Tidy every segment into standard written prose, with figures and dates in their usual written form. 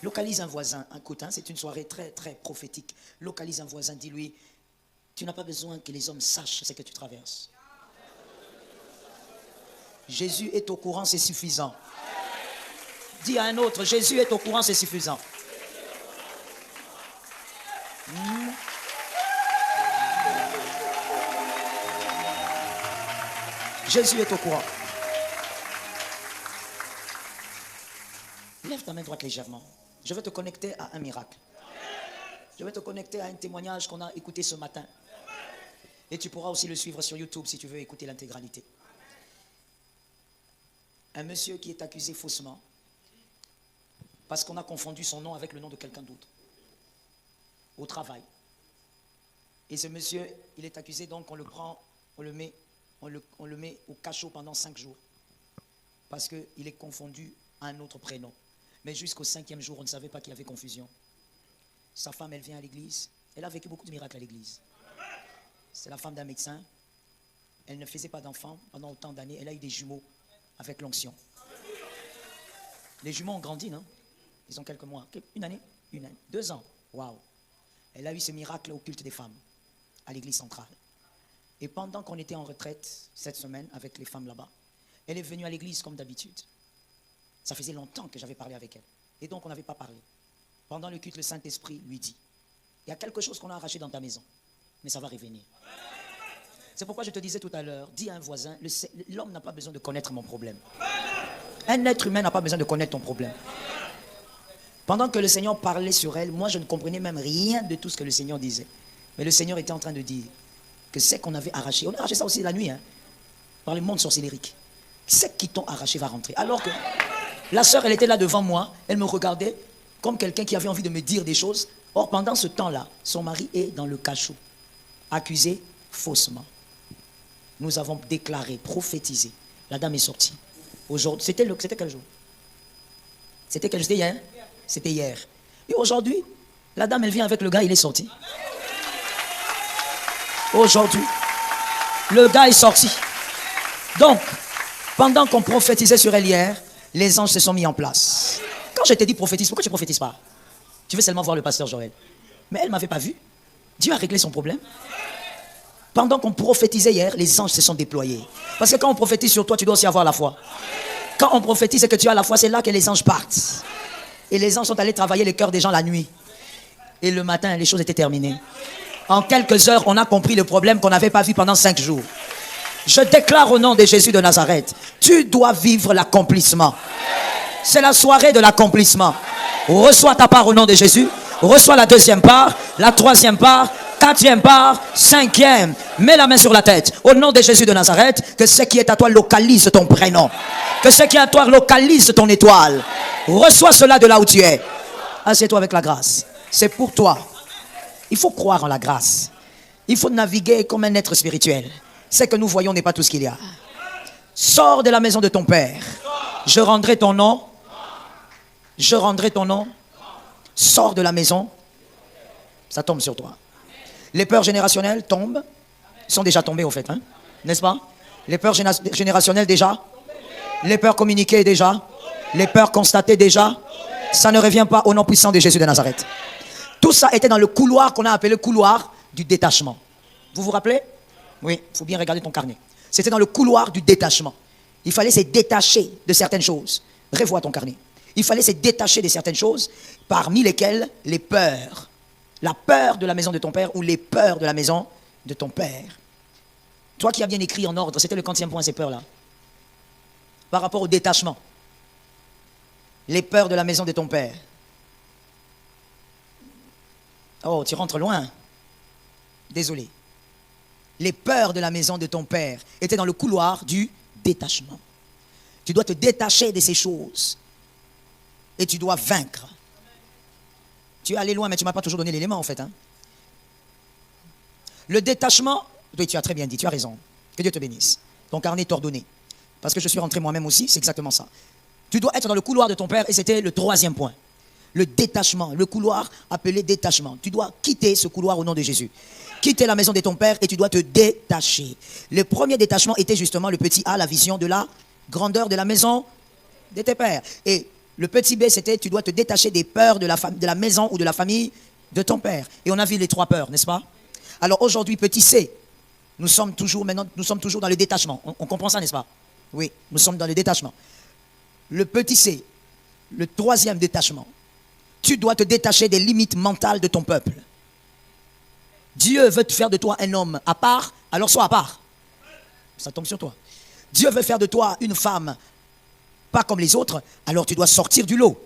Localise un voisin, écoute, c'est une soirée très très prophétique. Localise un voisin, dis-lui, tu n'as pas besoin que les hommes sachent ce que tu traverses. Jésus est au courant, c'est suffisant. Dis à un autre, Jésus est au courant, c'est suffisant. Jésus est au courant. Lève ta main droite légèrement. Je vais te connecter à un miracle. Je vais te connecter à un témoignage qu'on a écouté ce matin. Et tu pourras aussi le suivre sur YouTube si tu veux écouter l'intégralité. Un monsieur qui est accusé faussement parce qu'on a confondu son nom avec le nom de quelqu'un d'autre au travail. Et ce monsieur, il est accusé, donc on le prend, on le met au cachot pendant 5 jours parce qu'il est confondu à un autre prénom. Mais jusqu'au 5e jour, on ne savait pas qu'il y avait confusion. Sa femme, elle vient à l'église. Elle a vécu beaucoup de miracles à l'église. C'est la femme d'un médecin. Elle ne faisait pas d'enfants pendant autant d'années. Elle a eu des jumeaux avec l'onction. Les jumeaux ont grandi, non? Ils ont quelques mois. Une année, 2 ans. Waouh! Elle a eu ce miracle au culte des femmes à l'église centrale. Et pendant qu'on était en retraite cette semaine avec les femmes là-bas, elle est venue à l'église comme d'habitude. Ça faisait longtemps que j'avais parlé avec elle. Et donc on n'avait pas parlé. Pendant le culte, le Saint-Esprit lui dit, il y a quelque chose qu'on a arraché dans ta maison, mais ça va revenir. C'est pourquoi je te disais tout à l'heure, dis à un voisin, l'homme n'a pas besoin de connaître mon problème. Un être humain n'a pas besoin de connaître ton problème. Pendant que le Seigneur parlait sur elle, moi je ne comprenais même rien de tout ce que le Seigneur disait. Mais le Seigneur était en train de dire que ce qu'on avait arraché, on a arraché ça aussi la nuit, par le monde sorcellérique. Ce qui t'ont arraché va rentrer. Alors que la sœur, elle était là devant moi, elle me regardait comme quelqu'un qui avait envie de me dire des choses. Or, pendant ce temps-là, son mari est dans le cachot, accusé faussement. Nous avons déclaré, prophétisé. La dame est sortie. Aujourd'hui, c'était quel jour? C'était quel jour? C'était hier? C'était hier. Et aujourd'hui, la dame, elle vient avec le gars, il est sorti. Aujourd'hui, le gars est sorti. Donc, pendant qu'on prophétisait sur elle hier, les anges se sont mis en place. Quand je t'ai dit prophétise, pourquoi tu ne prophétises pas? Tu veux seulement voir le pasteur Joël. Mais elle ne m'avait pas vu. Dieu a réglé son problème. Pendant qu'on prophétisait hier, les anges se sont déployés. Parce que quand on prophétise sur toi, tu dois aussi avoir la foi. Quand on prophétise et que tu as la foi, c'est là que les anges partent. Et les anges sont allés travailler les cœurs des gens la nuit. Et le matin, les choses étaient terminées. En quelques heures, on a compris le problème qu'on n'avait pas vu pendant 5 jours. Je déclare au nom de Jésus de Nazareth, tu dois vivre l'accomplissement. C'est la soirée de l'accomplissement. Reçois ta part au nom de Jésus. Reçois la 2e part, la 3e part, 4e part, 5e. Mets la main sur la tête. Au nom de Jésus de Nazareth, que ce qui est à toi localise ton prénom. Que ce qui est à toi localise ton étoile. Reçois cela de là où tu es. Assieds-toi avec la grâce. C'est pour toi. Il faut croire en la grâce. Il faut naviguer comme un être spirituel. Ce que nous voyons n'est pas tout ce qu'il y a. Sors de la maison de ton père. Je rendrai ton nom. Je rendrai ton nom. Sors de la maison. Ça tombe sur toi. Les peurs générationnelles tombent. Sont déjà tombées au fait, n'est-ce pas? Les peurs générationnelles déjà. Les peurs communiquées déjà. Les peurs constatées déjà. Ça ne revient pas au nom puissant de Jésus de Nazareth. Tout ça était dans le couloir qu'on a appelé le couloir du détachement. Vous vous rappelez? Oui, il faut bien regarder ton carnet. C'était dans le couloir du détachement. Il fallait se détacher de certaines choses. Revois ton carnet. Il fallait se détacher de certaines choses, parmi lesquelles les peurs. La peur de la maison de ton père ou les peurs de la maison de ton père. Toi qui as bien écrit en ordre, c'était le 40e point, ces peurs-là. Par rapport au détachement. Les peurs de la maison de ton père. Oh, tu rentres loin. Désolé. Les peurs de la maison de ton père étaient dans le couloir du détachement. Tu dois te détacher de ces choses. Et tu dois vaincre. Tu es allé loin, mais tu ne m'as pas toujours donné l'élément en fait. Le détachement, oui, tu as très bien dit, tu as raison. Que Dieu te bénisse. Ton carnet est ordonné. Parce que je suis rentré moi-même aussi, c'est exactement ça. Tu dois être dans le couloir de ton père et c'était le 3e point. Le détachement, le couloir appelé détachement. Tu dois quitter ce couloir au nom de Jésus. Quitter la maison de ton père et tu dois te détacher. Le premier détachement était justement le petit A, la vision de la grandeur de la maison de tes pères. Et Le petit B, c'était tu dois te détacher des peurs de la maison ou de la famille de ton père. Et on a vu les 3 peurs, n'est-ce pas? Alors aujourd'hui, petit C, nous sommes toujours dans le détachement. On comprend ça, n'est-ce pas? Oui, nous sommes dans le détachement. Le petit C, le 3e détachement. Tu dois te détacher des limites mentales de ton peuple. Dieu veut te faire de toi un homme à part, alors sois à part. Ça tombe sur toi. Dieu veut faire de toi une femme pas comme les autres, alors tu dois sortir du lot.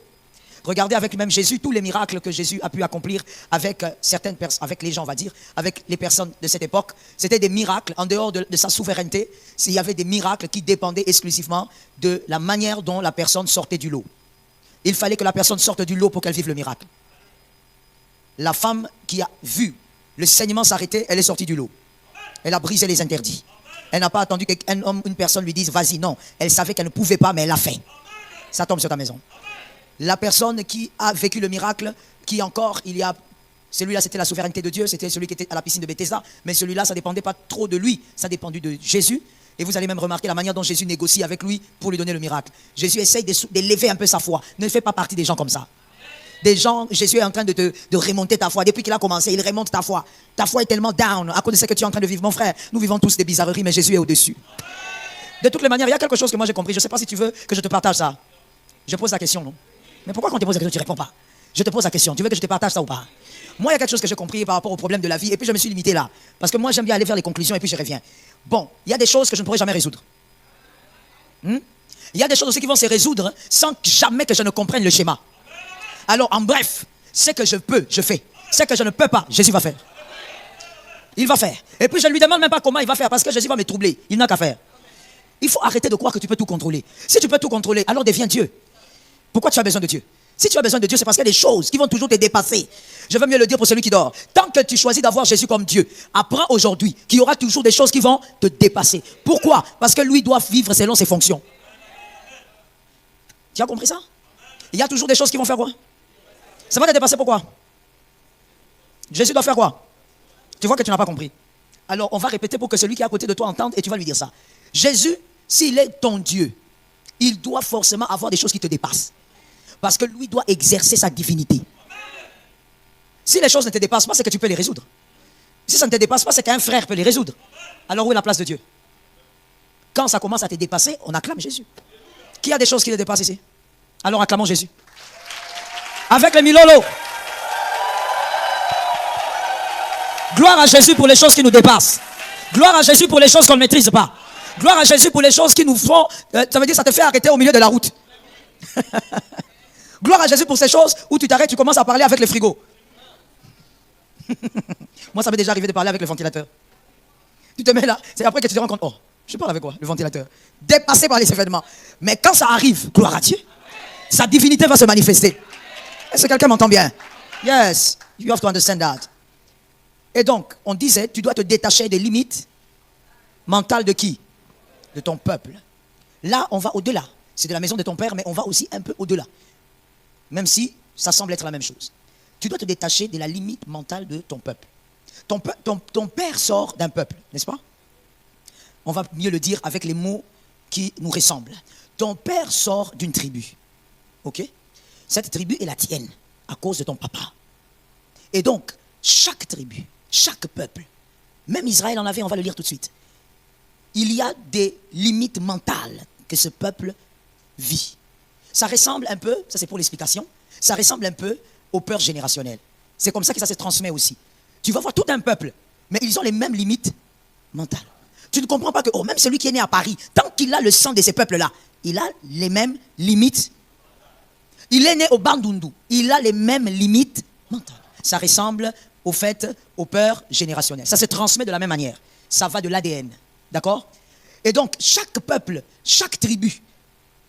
Regardez avec même Jésus, tous les miracles que Jésus a pu accomplir avec certaines personnes, avec les gens, on va dire, avec les personnes de cette époque, c'était des miracles en dehors de sa souveraineté. Il y avait des miracles qui dépendaient exclusivement de la manière dont la personne sortait du lot. Il fallait que la personne sorte du lot pour qu'elle vive le miracle. La femme qui a vu le saignement s'arrêter, elle est sortie du lot. Elle a brisé les interdits. Elle n'a pas attendu qu'un homme, une personne lui dise vas-y, non. Elle savait qu'elle ne pouvait pas, mais elle l'a fait. Ça tombe sur ta maison. La personne qui a vécu le miracle, qui encore, celui-là c'était la souveraineté de Dieu, c'était celui qui était à la piscine de Bethesda, mais celui-là ça ne dépendait pas trop de lui, ça dépendait de Jésus. Et vous allez même remarquer la manière dont Jésus négocie avec lui pour lui donner le miracle. Jésus essaye d'élever un peu sa foi. Ne fais pas partie des gens comme ça. Des gens, Jésus est en train de remonter ta foi. Depuis qu'il a commencé, il remonte ta foi. Ta foi est tellement down à cause de ce que tu es en train de vivre. Mon frère, nous vivons tous des bizarreries, mais Jésus est au-dessus. De toutes les manières, il y a quelque chose que moi j'ai compris. Je ne sais pas si tu veux que je te partage ça. Je pose la question, non? Mais pourquoi quand on te pose la question, tu ne réponds pas? Je te pose la question. Tu veux que je te partage ça ou pas? Moi, il y a quelque chose que j'ai compris par rapport au problème de la vie. Et puis je me suis limité là. Parce que moi, j'aime bien aller faire les conclusions et puis je reviens. Bon, il y a des choses que je ne pourrai jamais résoudre. Il y a des choses aussi qui vont se résoudre sans jamais que je ne comprenne le schéma. Alors, en bref, ce que je peux, je fais. Ce que je ne peux pas, Jésus va faire. Il va faire. Et puis, je ne lui demande même pas comment il va faire, parce que Jésus va me troubler. Il n'a qu'à faire. Il faut arrêter de croire que tu peux tout contrôler. Si tu peux tout contrôler, alors deviens Dieu. Pourquoi tu as besoin de Dieu? Si tu as besoin de Dieu, c'est parce qu'il y a des choses qui vont toujours te dépasser. Je veux mieux le dire pour celui qui dort. Tant que tu choisis d'avoir Jésus comme Dieu, apprends aujourd'hui qu'il y aura toujours des choses qui vont te dépasser. Pourquoi? Parce que lui doit vivre selon ses fonctions. Tu as compris ça? Il y a toujours des choses qui vont faire quoi? Ça va te dépasser, pourquoi? Jésus doit faire quoi? Tu vois que tu n'as pas compris. Alors, on va répéter pour que celui qui est à côté de toi entende et tu vas lui dire ça. Jésus, s'il est ton Dieu, il doit forcément avoir des choses qui te dépassent. Parce que lui doit exercer sa divinité. Si les choses ne te dépassent pas, c'est que tu peux les résoudre. Si ça ne te dépasse pas, c'est qu'un frère peut les résoudre. Alors, où est la place de Dieu? Quand ça commence à te dépasser, on acclame Jésus. Qui a des choses qui le dépassent ici? Alors, acclamons Jésus. Avec les Milolo. Gloire à Jésus pour les choses qui nous dépassent. Gloire à Jésus pour les choses qu'on ne maîtrise pas. Gloire à Jésus pour les choses qui nous font... ça veut dire que ça te fait arrêter au milieu de la route. Gloire à Jésus pour ces choses où tu t'arrêtes, tu commences à parler avec le frigo. Moi, ça m'est déjà arrivé de parler avec le ventilateur. Tu te mets là, c'est après que tu te rends compte, oh, je parle avec quoi? Le ventilateur. Dépassé par les événements. Mais quand ça arrive, gloire à Dieu, sa divinité va se manifester. Est-ce que quelqu'un m'entend bien? Yes, you have to understand that. Et donc, on disait, tu dois te détacher des limites mentales de qui? De ton peuple. Là, on va au-delà. C'est de la maison de ton père, mais on va aussi un peu au-delà. Même si ça semble être la même chose. Tu dois te détacher de la limite mentale de ton peuple. Ton père sort d'un peuple, n'est-ce pas? On va mieux le dire avec les mots qui nous ressemblent. Ton père sort d'une tribu. Ok? Cette tribu est la tienne, à cause de ton papa. Et donc, chaque tribu, chaque peuple, même Israël en avait, on va le lire tout de suite. Il y a des limites mentales que ce peuple vit. Ça ressemble un peu, ça c'est pour l'explication, ça ressemble un peu aux peurs générationnelles. C'est comme ça que ça se transmet aussi. Tu vas voir tout un peuple, mais ils ont les mêmes limites mentales. Tu ne comprends pas que même celui qui est né à Paris, tant qu'il a le sang de ces peuples-là, il a les mêmes limites. Il est né au Bandundu, il a les mêmes limites mentales. Ça ressemble au fait, aux peurs générationnelles. Ça se transmet de la même manière. Ça va de l'ADN. D'accord? Et donc, chaque peuple, chaque tribu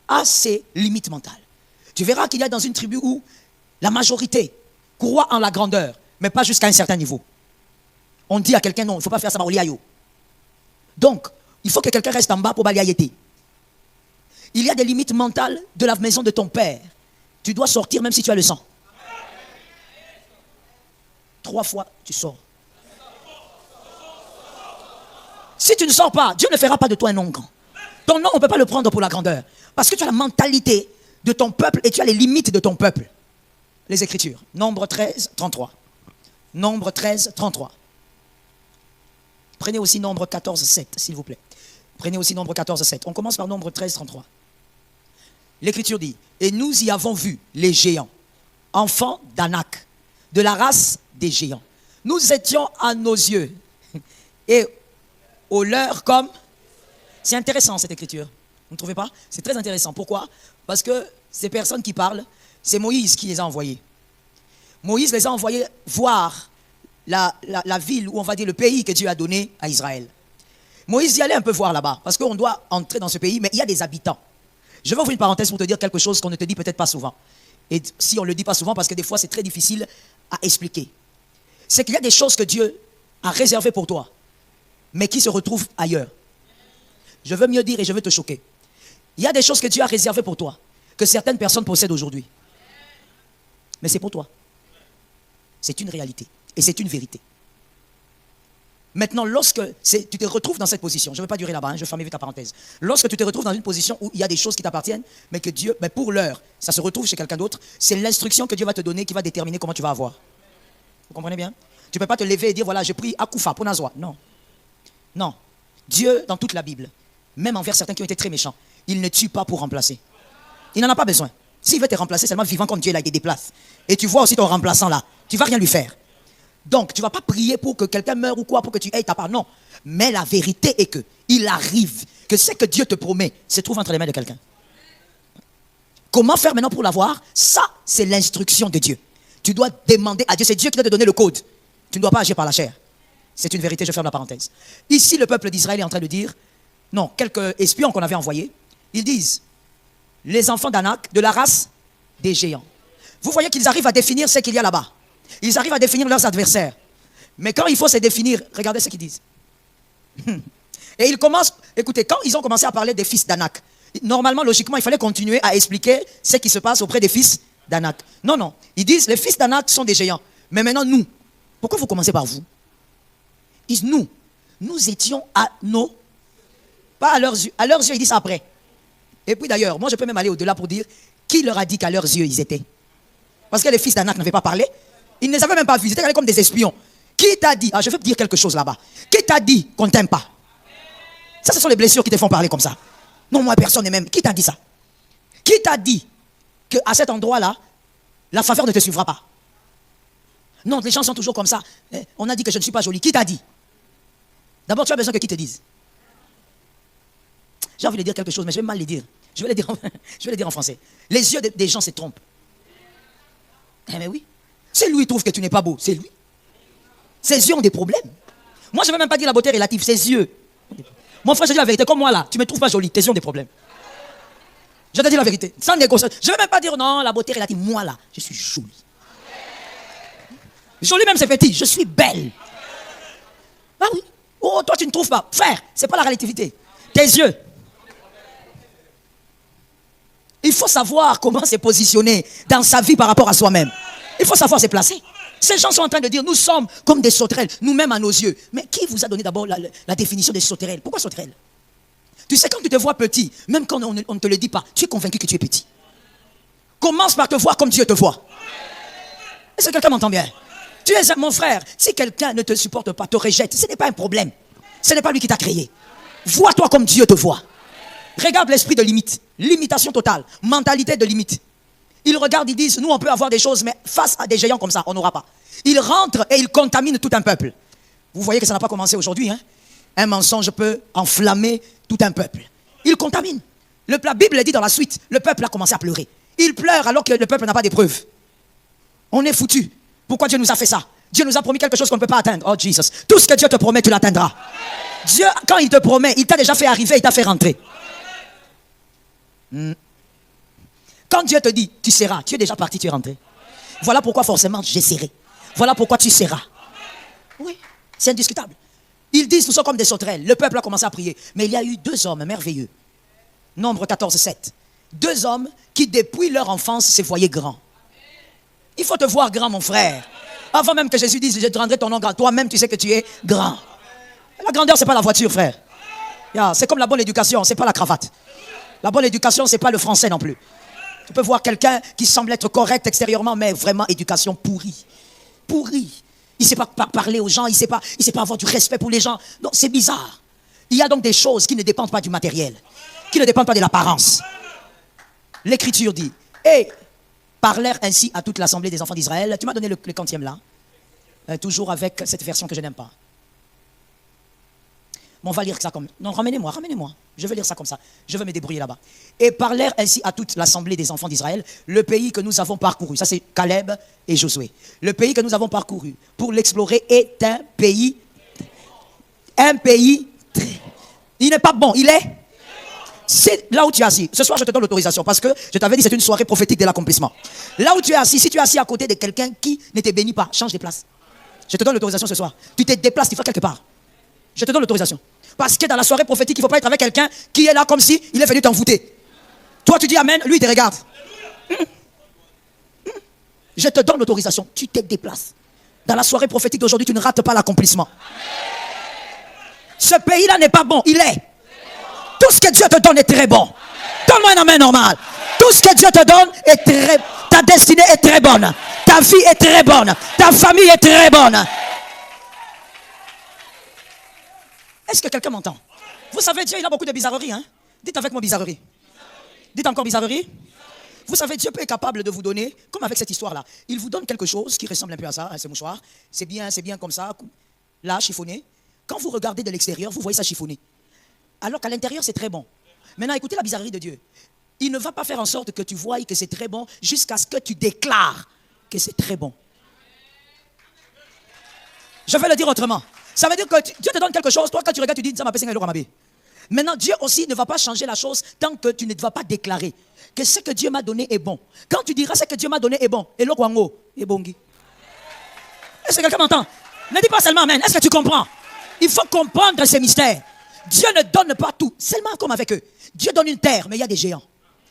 a ses limites mentales. Tu verras qu'il y a dans une tribu où la majorité croit en la grandeur, mais pas jusqu'à un certain niveau. On dit à quelqu'un, non, il ne faut pas faire ça, Baoliayo. Donc, il faut que quelqu'un reste en bas pour balayer. Il y a des limites mentales de la maison de ton père. Tu dois sortir même si tu as le sang. 3 fois, tu sors. Si tu ne sors pas, Dieu ne fera pas de toi un nom grand. Ton nom, on ne peut pas le prendre pour la grandeur. Parce que tu as la mentalité de ton peuple et tu as les limites de ton peuple. Les Écritures. Nombre 13, 33. Nombre 13, 33. Prenez aussi Nombre 14, 7, s'il vous plaît. Prenez aussi Nombre 14, 7. On commence par Nombre 13, 33. L'Écriture dit, et nous y avons vu les géants, enfants d'Anak, de la race des géants. Nous étions à nos yeux et aux leurs comme... C'est intéressant cette écriture, vous ne trouvez pas? C'est très intéressant. Pourquoi? Parce que ces personnes qui parlent, c'est Moïse qui les a envoyés. Moïse les a envoyés voir la ville, ou on va dire le pays que Dieu a donné à Israël. Moïse y allait un peu voir là-bas, parce qu'on doit entrer dans ce pays, mais il y a des habitants. Je vais ouvrir une parenthèse pour te dire quelque chose qu'on ne te dit peut-être pas souvent. Et si on ne le dit pas souvent, parce que des fois c'est très difficile à expliquer. C'est qu'il y a des choses que Dieu a réservées pour toi, mais qui se retrouvent ailleurs. Je veux mieux dire et je veux te choquer. Il y a des choses que Dieu a réservées pour toi, que certaines personnes possèdent aujourd'hui. Mais c'est pour toi. C'est une réalité. Et c'est une vérité. Maintenant, lorsque tu te retrouves dans cette position, je ne veux pas durer là-bas, je vais fermer vite la parenthèse. Lorsque tu te retrouves dans une position où il y a des choses qui t'appartiennent, mais que Dieu, pour l'heure, ça se retrouve chez quelqu'un d'autre, c'est l'instruction que Dieu va te donner qui va déterminer comment tu vas avoir. Vous comprenez bien? Tu ne peux pas te lever et dire, voilà, j'ai pris Akoufa pour Nazwa. Non. Non. Dieu, dans toute la Bible, même envers certains qui ont été très méchants, il ne tue pas pour remplacer. Il n'en a pas besoin. S'il veut te remplacer, seulement vivant comme Dieu, là, il te déplace. Et tu vois aussi ton remplaçant là, tu ne vas rien lui faire. Donc, tu ne vas pas prier pour que quelqu'un meure ou quoi, pour que tu aies ta part. Non. Mais la vérité est que il arrive que ce que Dieu te promet se trouve entre les mains de quelqu'un. Comment faire maintenant pour l'avoir? Ça, c'est l'instruction de Dieu. Tu dois demander à Dieu. C'est Dieu qui doit te donner le code. Tu ne dois pas agir par la chair. C'est une vérité, je ferme la parenthèse. Ici, le peuple d'Israël est en train de dire, non, quelques espions qu'on avait envoyés, ils disent, les enfants d'Anak, de la race des géants. Vous voyez qu'ils arrivent à définir ce qu'il y a là-bas. Ils arrivent à définir leurs adversaires. Mais quand il faut se définir, regardez ce qu'ils disent. Et ils commencent, écoutez, quand ils ont commencé à parler des fils d'Anak, normalement, logiquement, il fallait continuer à expliquer ce qui se passe auprès des fils d'Anak. Non, non. Ils disent, les fils d'Anak sont des géants. Mais maintenant, nous, pourquoi vous commencez par vous? Ils disent, nous étions à nos... Pas à leurs yeux. À leurs yeux, ils disent après. Et puis d'ailleurs, moi, je peux même aller au-delà pour dire, qui leur a dit qu'à leurs yeux, ils étaient? Parce que les fils d'Anak n'avaient pas parlé. Ils ne les avaient même pas vus. Ils étaient regardés comme des espions. Qui t'a dit? Je veux dire quelque chose là-bas. Qui t'a dit qu'on ne t'aime pas? Ça, ce sont les blessures qui te font parler comme ça. Non, moi, personne n'est même. Qui t'a dit ça? Qui t'a dit qu'à cet endroit-là, la faveur ne te suivra pas? Non, les gens sont toujours comme ça. On a dit que je ne suis pas jolie. Qui t'a dit? D'abord, tu as besoin que qui te dise? J'ai envie de dire quelque chose, mais je vais mal le dire. Je vais le dire en français. Les yeux des gens se trompent. Eh mais oui. C'est lui qui trouve que tu n'es pas beau. C'est lui. Ses yeux ont des problèmes. Moi, je ne vais même pas dire la beauté relative. Ses yeux. Mon frère, je dis la vérité. Comme moi là, tu ne me trouves pas jolie. Tes yeux ont des problèmes. Je te dis la vérité. Sans négocier. Je ne vais même pas dire non, la beauté relative. Moi là, je suis jolie. Jolie même, c'est petit. Je suis belle. Ah oui. Oh, toi, tu ne trouves pas. Frère, ce n'est pas la relativité. Tes yeux. Il faut savoir comment se positionner dans sa vie par rapport à soi-même. Il faut savoir se placer. Ces gens sont en train de dire, nous sommes comme des sauterelles, nous-mêmes à nos yeux. Mais qui vous a donné d'abord la définition des sauterelles? Pourquoi sauterelles? Tu sais, quand tu te vois petit, même quand on ne te le dit pas, tu es convaincu que tu es petit. Commence par te voir comme Dieu te voit. Est-ce que quelqu'un m'entend bien? Tu es mon frère. Si quelqu'un ne te supporte pas, te rejette, ce n'est pas un problème. Ce n'est pas lui qui t'a créé. Vois-toi comme Dieu te voit. Regarde l'esprit de limite. Limitation totale. Mentalité de limite. Ils regardent, ils disent, nous on peut avoir des choses, mais face à des géants comme ça, on n'aura pas. Ils rentrent et ils contaminent tout un peuple. Vous voyez que ça n'a pas commencé aujourd'hui. Hein? Un mensonge peut enflammer tout un peuple. Ils contaminent. La Bible dit dans la suite, le peuple a commencé à pleurer. Il pleure alors que le peuple n'a pas d'épreuve. On est foutu. Pourquoi Dieu nous a fait ça? Dieu nous a promis quelque chose qu'on ne peut pas atteindre. Oh Jesus. Tout ce que Dieu te promet, tu l'atteindras. Dieu, quand il te promet, il t'a déjà fait arriver, il t'a fait rentrer. Quand Dieu te dit, tu seras, tu es déjà parti, tu es rentré. Voilà pourquoi forcément j'essaierai. Voilà pourquoi tu seras. Oui, c'est indiscutable. Ils disent, nous sommes comme des sauterelles. Le peuple a commencé à prier. Mais il y a eu 2 hommes merveilleux. Nombre 14, 7. 2 hommes qui, depuis leur enfance, se voyaient grands. Il faut te voir grand, mon frère. Avant même que Jésus dise, je te rendrai ton nom grand. Toi-même, tu sais que tu es grand. La grandeur, ce n'est pas la voiture, frère. C'est comme la bonne éducation, ce n'est pas la cravate. La bonne éducation, ce n'est pas le français non plus. Tu peux voir quelqu'un qui semble être correct extérieurement, mais vraiment éducation pourrie. Pourrie. Il ne sait pas parler aux gens, il ne sait pas avoir du respect pour les gens. Non, c'est bizarre. Il y a donc des choses qui ne dépendent pas du matériel, qui ne dépendent pas de l'apparence. L'Écriture dit, et parlèrent ainsi à toute l'assemblée des enfants d'Israël. Tu m'as donné le quantième là. Toujours avec cette version que je n'aime pas. Bon, on va lire ça comme... Non, ramenez-moi. Je vais lire ça comme ça. Je vais me débrouiller là-bas. Et parlèrent ainsi à toute l'assemblée des enfants d'Israël, le pays que nous avons parcouru. Ça, c'est Caleb et Josué. Le pays que nous avons parcouru pour l'explorer est un pays... Il n'est pas bon, il est... C'est là où tu es assis. Ce soir, je te donne l'autorisation parce que je t'avais dit c'est une soirée prophétique de l'accomplissement. Là où tu es assis, si tu es assis à côté de quelqu'un qui ne te bénit pas, change de place. Je te donne l'autorisation ce soir. Tu te déplaces, tu vas quelque part. Je te donne l'autorisation. Parce que dans la soirée prophétique, il ne faut pas être avec quelqu'un qui est là comme si il est venu t'envoûter. Toi, tu dis amen, lui, il te regarde. Je te donne l'autorisation. Tu te déplaces. Dans la soirée prophétique d'aujourd'hui, tu ne rates pas l'accomplissement. Ce pays-là n'est pas bon, il est. Tout ce que Dieu te donne est très bon. Donne-moi un amen normal. Tout ce que Dieu te donne est très bon. Ta destinée est très bonne. Ta vie est très bonne. Ta famille est très bonne. Est-ce que quelqu'un m'entend? Vous savez, Dieu, il a beaucoup de bizarreries. Hein? Dites avec moi bizarrerie. Dites encore bizarrerie. Vous savez, Dieu peut être capable de vous donner, comme avec cette histoire-là. Il vous donne quelque chose qui ressemble un peu à ça, à ce mouchoir. C'est bien comme ça. Là, chiffonné. Quand vous regardez de l'extérieur, vous voyez ça chiffonné. Alors qu'à l'intérieur, c'est très bon. Maintenant, écoutez la bizarrerie de Dieu. Il ne va pas faire en sorte que tu voies que c'est très bon jusqu'à ce que tu déclares que c'est très bon. Je vais le dire autrement. Ça veut dire que Dieu te donne quelque chose, toi quand tu regardes, tu dis, ça m'appelle Seigneur Ramabé. Maintenant, Dieu aussi ne va pas changer la chose tant que tu ne vas pas déclarer que ce que Dieu m'a donné est bon. Quand tu diras ce que Dieu m'a donné est bon, et le Kwango est bon. Est-ce que quelqu'un m'entend? Ne dis pas seulement amen. Est-ce que tu comprends? Il faut comprendre ces mystères. Dieu ne donne pas tout, seulement comme avec eux. Dieu donne une terre, mais il y a des géants.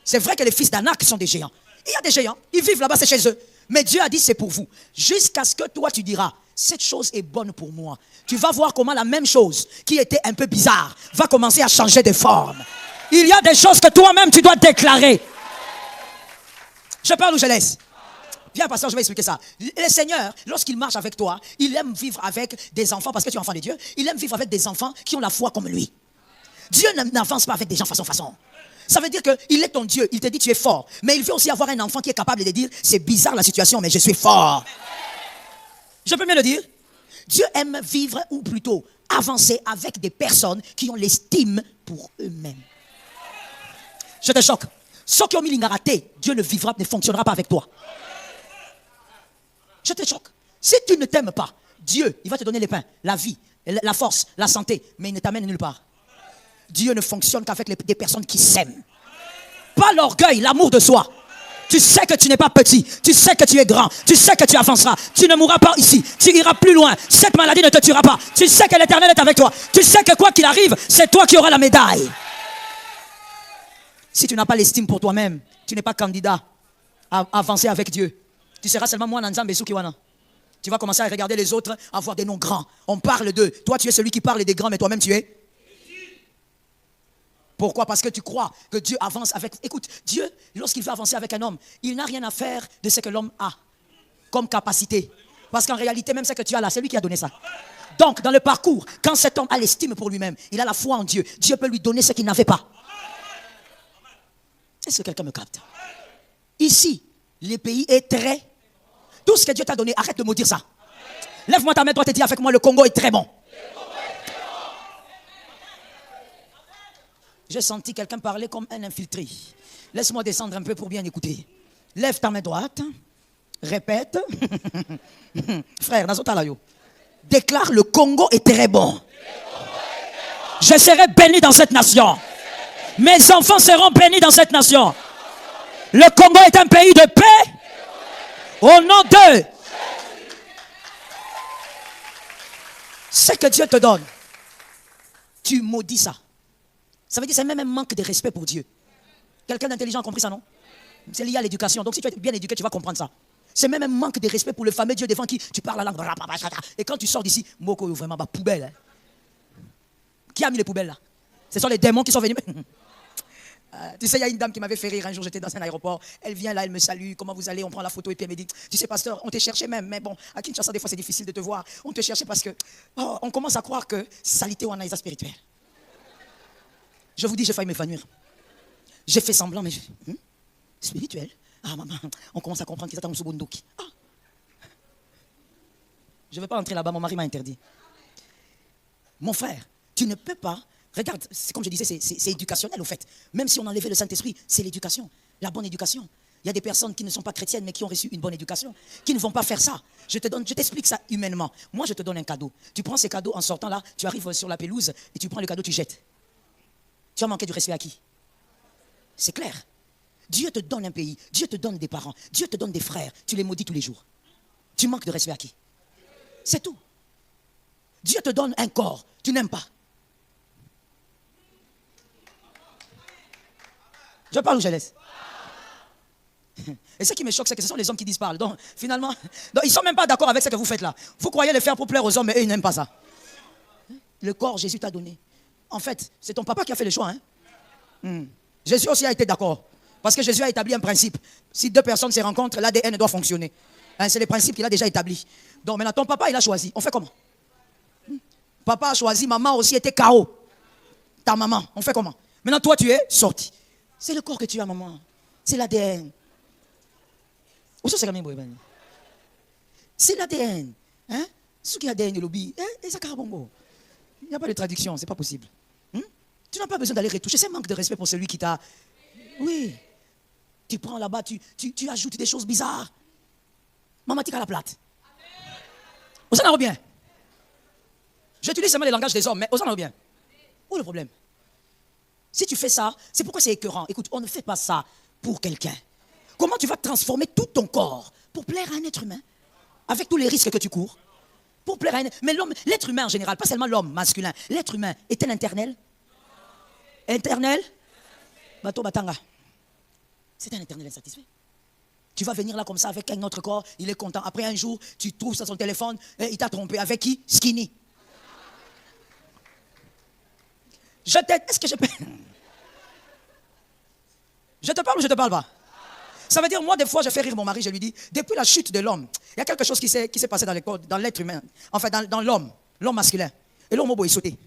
C'est vrai que les fils d'Anak sont des géants. Il y a des géants, ils vivent là-bas, c'est chez eux. Mais Dieu a dit c'est pour vous. Jusqu'à ce que toi tu diras, cette chose est bonne pour moi. Tu vas voir comment la même chose qui était un peu bizarre va commencer à changer de forme. Il y a des choses que toi-même tu dois déclarer. Je parle ou je laisse? Viens, pasteur, je vais expliquer ça. Le Seigneur, lorsqu'il marche avec toi, il aime vivre avec des enfants, parce que tu es enfant de Dieu, il aime vivre avec des enfants qui ont la foi comme lui. Dieu n'avance pas avec des gens façon. Ça veut dire qu'il est ton Dieu, il te dit tu es fort. Mais il veut aussi avoir un enfant qui est capable de dire, c'est bizarre la situation, mais je suis fort. Je peux mieux le dire? Dieu aime vivre, ou plutôt avancer avec des personnes qui ont l'estime pour eux-mêmes. Je te choque. Ceux qui ont mis l'ingaraté, Dieu ne fonctionnera pas avec toi. Je te choque. Si tu ne t'aimes pas, Dieu, il va te donner les pains, la vie, la force, la santé, mais il ne t'amène nulle part. Dieu ne fonctionne qu'avec des personnes qui s'aiment. Pas l'orgueil, l'amour de soi. Tu sais que tu n'es pas petit, tu sais que tu es grand, tu sais que tu avanceras, tu ne mourras pas ici, tu iras plus loin, cette maladie ne te tuera pas, tu sais que l'Éternel est avec toi, tu sais que quoi qu'il arrive, c'est toi qui auras la médaille. Si tu n'as pas l'estime pour toi-même, tu n'es pas candidat à avancer avec Dieu. Tu seras seulement moi, Nanzambe Soukiwana. Tu vas commencer à regarder les autres, avoir des noms grands. On parle d'eux. Toi, tu es celui qui parle des grands, mais toi-même, tu es. Pourquoi? Parce que tu crois que Dieu avance avec... Écoute, Dieu, lorsqu'il veut avancer avec un homme, il n'a rien à faire de ce que l'homme a comme capacité. Parce qu'en réalité, même ce que tu as là, c'est lui qui a donné ça. Donc, dans le parcours, quand cet homme a l'estime pour lui-même, il a la foi en Dieu, Dieu peut lui donner ce qu'il n'avait pas. Est-ce que quelqu'un me capte? Ici, le pays est très... Tout ce que Dieu t'a donné, arrête de me dire ça. Lève-moi ta main, toi, te dis avec moi, le Congo est très bon. J'ai senti quelqu'un parler comme un infiltré. Laisse-moi descendre un peu pour bien écouter. Lève ta main droite. Répète. Frère, déclare le Congo est très bon. Je serai béni dans cette nation. Mes enfants seront bénis dans cette nation. Le Congo est un pays de paix. Au nom de ce que Dieu te donne, tu maudis ça. Ça veut dire que c'est même un manque de respect pour Dieu. Quelqu'un d'intelligent a compris ça, non? C'est lié à l'éducation. Donc si tu es bien éduqué, tu vas comprendre ça. C'est même un manque de respect pour le fameux Dieu devant qui tu parles la langue. Et quand tu sors d'ici, Moko, vraiment, ma poubelle. Hein? Qui a mis les poubelles là? Ce sont les démons qui sont venus. Tu sais, il y a une dame qui m'avait fait rire un jour, j'étais dans un aéroport. Elle vient là, elle me salue. Comment vous allez? On prend la photo et puis elle me dit, tu sais, pasteur, on t'a cherché même. Mais bon, à Kinshasa, des fois, c'est difficile de te voir. On te cherchait parce que on commence à croire que salité ou analyse spirituelle. Je vous dis, j'ai failli m'évanouir. J'ai fait semblant, mais spirituel. Ah, maman, on commence à comprendre qu'ils attendent Subunduki. Ah. Je ne vais pas entrer là-bas, mon mari m'a interdit. Mon frère, tu ne peux pas. Regarde, comme je disais, c'est éducationnel au fait. Même si on enlevait le Saint-Esprit, c'est l'éducation, la bonne éducation. Il y a des personnes qui ne sont pas chrétiennes mais qui ont reçu une bonne éducation, qui ne vont pas faire ça. Je t'explique ça humainement. Moi, je te donne un cadeau. Tu prends ces cadeaux en sortant là, tu arrives sur la pelouse et tu prends le cadeau, tu jettes. Tu as manqué du respect à qui? C'est clair. Dieu te donne un pays, Dieu te donne des parents, Dieu te donne des frères, tu les maudis tous les jours. Tu manques de respect à qui? C'est tout. Dieu te donne un corps, tu n'aimes pas. Je parle ou je laisse? Et ce qui me choque, c'est que ce sont les hommes qui disent parle. Donc, finalement, ils ne sont même pas d'accord avec ce que vous faites là. Vous croyez le faire pour plaire aux hommes, mais eux, ils n'aiment pas ça. Le corps, Jésus t'a donné. En fait, c'est ton papa qui a fait le choix. Jésus aussi a été d'accord. Parce que Jésus a établi un principe. Si deux personnes se rencontrent, l'ADN doit fonctionner. C'est le principe qu'il a déjà établi. Donc maintenant, ton papa, il a choisi. On fait comment? Papa a choisi, maman aussi était KO. Ta maman, on fait comment? Maintenant, toi, tu es sorti. C'est le corps que tu as, maman. C'est l'ADN. C'est l'ADN. Ce qui est ADN, le lobby, il n'y a pas de traduction, c'est pas possible. Tu n'as pas besoin d'aller retoucher. C'est un manque de respect pour celui qui t'a... Oui. Tu prends là-bas, tu ajoutes des choses bizarres. Maman, tu as la plate. Vous en avez bien. J'utilise seulement le langage des hommes, mais vous en avez bien. Où est le problème? Si tu fais ça, c'est pourquoi c'est écœurant. Écoute, on ne fait pas ça pour quelqu'un. Comment tu vas transformer tout ton corps pour plaire à un être humain? Avec tous les risques que tu cours. Pour plaire à un... Mais l'homme, l'être humain en général, pas seulement l'homme masculin. L'être humain est-il internel? Internel? Bato Batanga. C'est un éternel insatisfait. Tu vas venir là comme ça avec un autre corps, il est content. Après un jour, tu trouves sur son téléphone, il t'a trompé. Avec qui? Skinny. Je t'aide. Est-ce que je peux... Je te parle ou je ne te parle pas? Ça veut dire, moi, des fois, je fais rire mon mari, je lui dis, depuis la chute de l'homme, il y a quelque chose qui s'est passé dans l'être humain, enfin dans l'homme masculin. Et l'homme est sauté.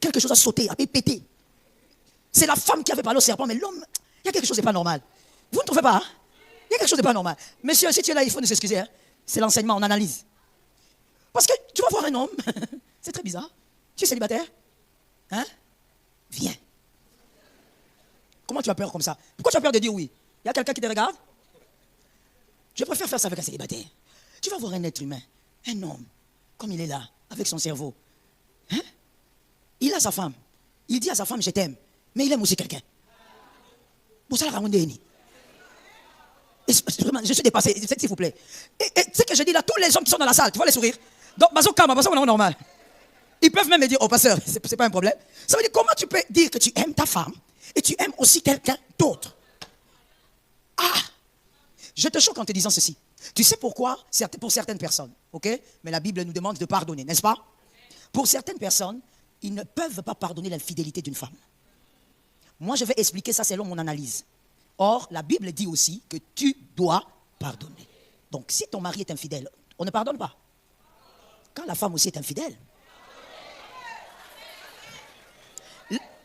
Quelque chose a sauté, a pété. C'est la femme qui avait parlé au serpent, mais l'homme, il y a quelque chose de pas normal. Vous ne trouvez pas? Il y a quelque chose de pas normal. Monsieur, si tu es là, il faut nous excuser. C'est l'enseignement, on analyse. Parce que tu vas voir un homme, c'est très bizarre. Tu es célibataire? Viens. Comment tu as peur comme ça? Pourquoi tu as peur de dire oui? Il y a quelqu'un qui te regarde? Je préfère faire ça avec un célibataire. Tu vas voir un être humain, un homme, comme il est là, avec son cerveau. Il a sa femme. Il dit à sa femme, je t'aime. Mais il aime aussi quelqu'un. Pour ça, je suis dépassé, s'il vous plaît. Et ce que je dis là, tous les hommes qui sont dans la salle, tu vois les sourires. Donc, bazo calme, bazo on est normal. Ils peuvent même me dire, oh pasteur, c'est pas un problème. Ça veut dire, comment tu peux dire que tu aimes ta femme et tu aimes aussi quelqu'un d'autre? Je te choque en te disant ceci. Tu sais pourquoi? Pour certaines personnes, ok? Mais la Bible nous demande de pardonner, n'est-ce pas? Pour certaines personnes, ils ne peuvent pas pardonner l'infidélité d'une femme. Moi, je vais expliquer ça selon mon analyse. Or, la Bible dit aussi que tu dois pardonner. Donc, si ton mari est infidèle, on ne pardonne pas. Quand la femme aussi est infidèle.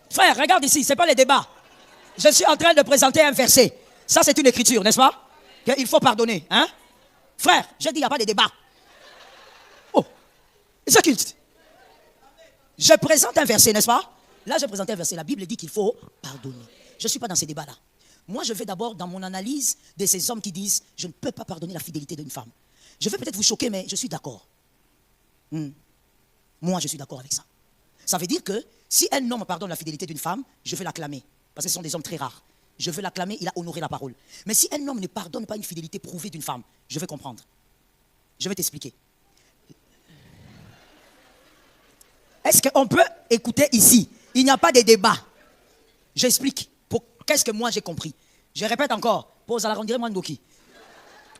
Frère, regarde ici, ce n'est pas les débats. Je suis en train de présenter un verset. Ça, c'est une écriture, n'est-ce pas? Il faut pardonner. Frère, je dis, il n'y a pas de débat. Oh, c'est culte. Je présente un verset, n'est-ce pas? Là, je présente un verset. La Bible dit qu'il faut pardonner. Je ne suis pas dans ces débats-là. Moi, je vais d'abord dans mon analyse de ces hommes qui disent « Je ne peux pas pardonner la fidélité d'une femme ». Je vais peut-être vous choquer, mais je suis d'accord. Moi, je suis d'accord avec ça. Ça veut dire que si un homme pardonne la fidélité d'une femme, je vais l'acclamer. Parce que ce sont des hommes très rares. Je veux l'acclamer, il a honoré la parole. Mais si un homme ne pardonne pas une fidélité prouvée d'une femme, je vais comprendre. Je vais t'expliquer. Est-ce qu'on peut écouter ici? Il n'y a pas de débat. J'explique. Qu'est-ce que moi j'ai compris? Je répète encore. Pose à la rendière Mandoki.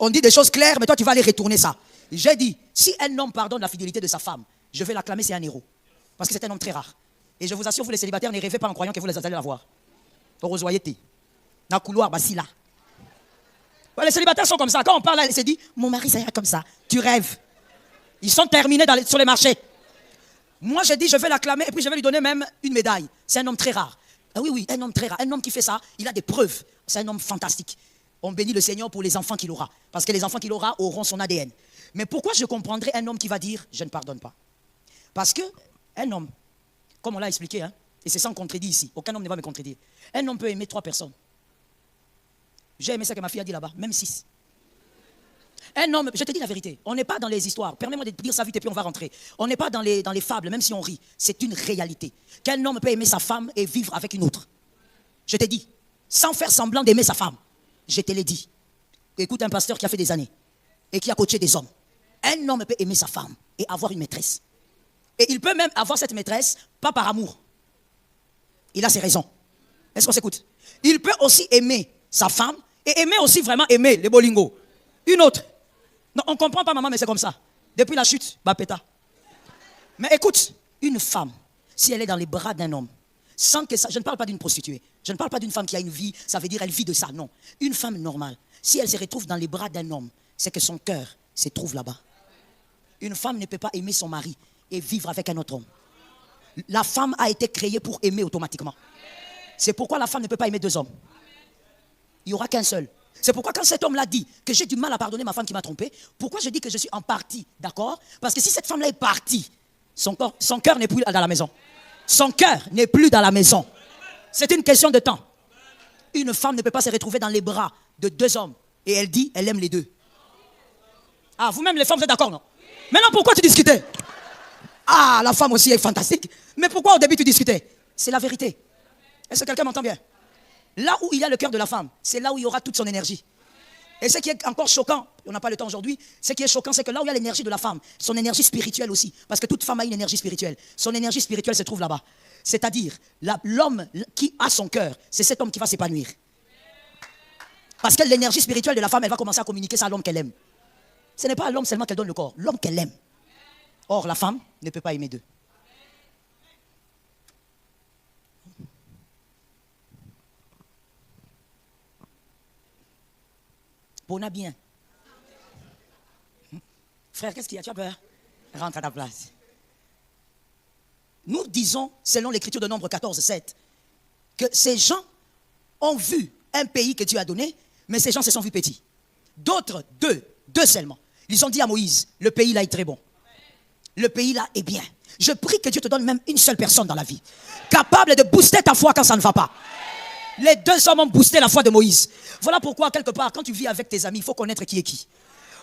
On dit des choses claires, mais toi tu vas aller retourner ça. J'ai dit, si un homme pardonne la fidélité de sa femme, je vais l'acclamer, c'est un héros. Parce que c'est un homme très rare. Et je vous assure, vous les célibataires, ne rêvez pas en croyant que vous les allez la voir. Dans le couloir, bah si là. Ouais, les célibataires sont comme ça. Quand on parle, ils se disent, mon mari, ça ira comme ça. Tu rêves. Ils sont terminés sur les marchés. Moi, j'ai dit, je vais l'acclamer et puis je vais lui donner même une médaille. C'est un homme très rare. Ah oui, oui, un homme très rare. Un homme qui fait ça, il a des preuves. C'est un homme fantastique. On bénit le Seigneur pour les enfants qu'il aura. Parce que les enfants qu'il aura auront son ADN. Mais pourquoi je comprendrais un homme qui va dire, je ne pardonne pas? Parce que un homme, comme on l'a expliqué, hein, et c'est sans contredire ici, aucun homme ne va me contredire. Un homme peut aimer 3 personnes. J'ai aimé ça que ma fille a dit là-bas, même 6. Un homme, je te dis la vérité, on n'est pas dans les histoires. Permets-moi de dire ça vite et puis on va rentrer. On n'est pas dans les fables, même si on rit. C'est une réalité. Qu'un homme peut aimer sa femme et vivre avec une autre. Je t'ai dit, sans faire semblant d'aimer sa femme. Je te l'ai dit. Écoute un pasteur qui a fait des années et qui a coaché des hommes. Un homme peut aimer sa femme et avoir une maîtresse. Et il peut même avoir cette maîtresse, pas par amour. Il a ses raisons. Est-ce qu'on s'écoute? Il peut aussi aimer sa femme et aimer aussi vraiment aimer les bolingos. Une autre. Non, on ne comprend pas maman, mais c'est comme ça. Depuis la chute, bapeta. Mais écoute, une femme, si elle est dans les bras d'un homme, sans que ça, je ne parle pas d'une prostituée, je ne parle pas d'une femme qui a une vie, ça veut dire elle vit de ça, non. Une femme normale, si elle se retrouve dans les bras d'un homme, c'est que son cœur se trouve là-bas. Une femme ne peut pas aimer son mari et vivre avec un autre homme. La femme a été créée pour aimer automatiquement. C'est pourquoi la femme ne peut pas aimer 2 hommes. Il n'y aura qu'un seul. C'est pourquoi quand cet homme-là dit que j'ai du mal à pardonner ma femme qui m'a trompé, pourquoi je dis que je suis en partie d'accord? Parce que si cette femme-là est partie, son cœur n'est plus dans la maison. Son cœur n'est plus dans la maison. C'est une question de temps. Une femme ne peut pas se retrouver dans les bras de 2 hommes. Et elle dit, elle aime les 2. Ah, vous-même les femmes, vous êtes d'accord, non? Maintenant, pourquoi tu discutais? Ah, la femme aussi est fantastique. Mais pourquoi au début tu discutais? C'est la vérité. Est-ce que quelqu'un m'entend bien? Là où il y a le cœur de la femme, c'est là où il y aura toute son énergie. Et ce qui est encore choquant, on n'a pas le temps aujourd'hui, ce qui est choquant, c'est que là où il y a l'énergie de la femme, son énergie spirituelle aussi, parce que toute femme a une énergie spirituelle, son énergie spirituelle se trouve là-bas. C'est-à-dire, l'homme qui a son cœur, c'est cet homme qui va s'épanouir. Parce que l'énergie spirituelle de la femme, elle va commencer à communiquer ça à l'homme qu'elle aime. Ce n'est pas à l'homme seulement qu'elle donne le corps, l'homme qu'elle aime. Or, la femme ne peut pas aimer 2. Bona bien. Frère, qu'est-ce qu'il y a? Tu as peur? Rentre à ta place. Nous disons, selon l'écriture de Nombre 14, 7, que ces gens ont vu un pays que Dieu a donné, mais ces gens se sont vus petits. D'autres, deux seulement. Ils ont dit à Moïse, le pays là est très bon. Le pays là est bien. Je prie que Dieu te donne même une seule personne dans la vie, capable de booster ta foi quand ça ne va pas. Les 2 hommes ont boosté la foi de Moïse. Voilà pourquoi, quelque part, quand tu vis avec tes amis, il faut connaître qui est qui.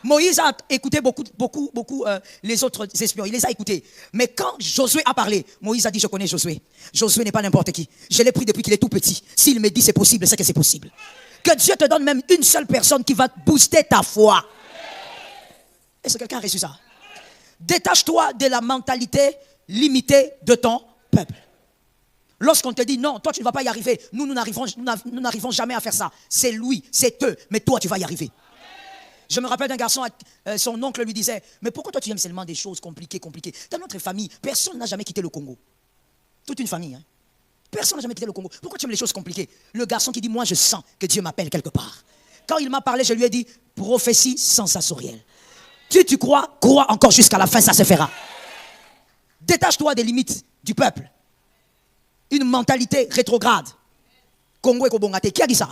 Moïse a écouté beaucoup les autres espions. Il les a écoutés. Mais quand Josué a parlé, Moïse a dit, je connais Josué. Josué n'est pas n'importe qui. Je l'ai pris depuis qu'il est tout petit. S'il me dit c'est possible, c'est que c'est possible. Que Dieu te donne même une seule personne qui va booster ta foi. Est-ce que quelqu'un a reçu ça? Détache-toi de la mentalité limitée de ton peuple. Lorsqu'on te dit non, toi tu ne vas pas y arriver, nous n'arrivons jamais à faire ça. C'est lui, c'est eux, mais toi tu vas y arriver. Je me rappelle d'un garçon, son oncle lui disait, mais pourquoi toi tu aimes seulement des choses compliquées? Dans notre famille, personne n'a jamais quitté le Congo. Toute une famille, hein? Personne n'a jamais quitté le Congo. Pourquoi tu aimes les choses compliquées? Le garçon qui dit, moi je sens que Dieu m'appelle quelque part. Quand il m'a parlé, je lui ai dit, prophétie sensorielle. Tu crois encore jusqu'à la fin, ça se fera. Détache-toi des limites du peuple. Une mentalité rétrograde. Congo et Kobongate. Qui a dit ça?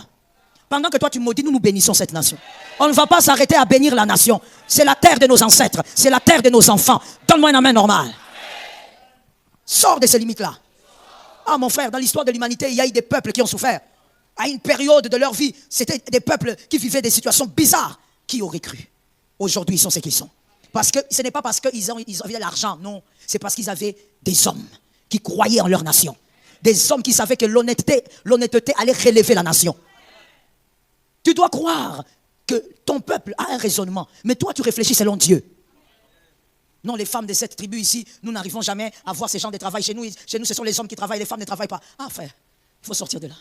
Pendant que toi tu maudis, nous bénissons cette nation. On ne va pas s'arrêter à bénir la nation. C'est la terre de nos ancêtres. C'est la terre de nos enfants. Donne-moi une main normale. Sors de ces limites-là. Ah mon frère, dans l'histoire de l'humanité, il y a eu des peuples qui ont souffert. À une période de leur vie, c'était des peuples qui vivaient des situations bizarres. Qui aurait cru? Aujourd'hui, ils sont ce qu'ils sont. Parce que ce n'est pas parce qu'ils avaient l'argent, non. C'est parce qu'ils avaient des hommes qui croyaient en leur nation. Des hommes qui savaient que l'honnêteté allait relever la nation. Tu dois croire que ton peuple a un raisonnement, mais toi tu réfléchis selon Dieu. Non, les femmes de cette tribu ici, nous n'arrivons jamais à voir ces gens de travail. Chez nous, ce sont les hommes qui travaillent, les femmes ne travaillent pas. Ah frère, il faut sortir de là.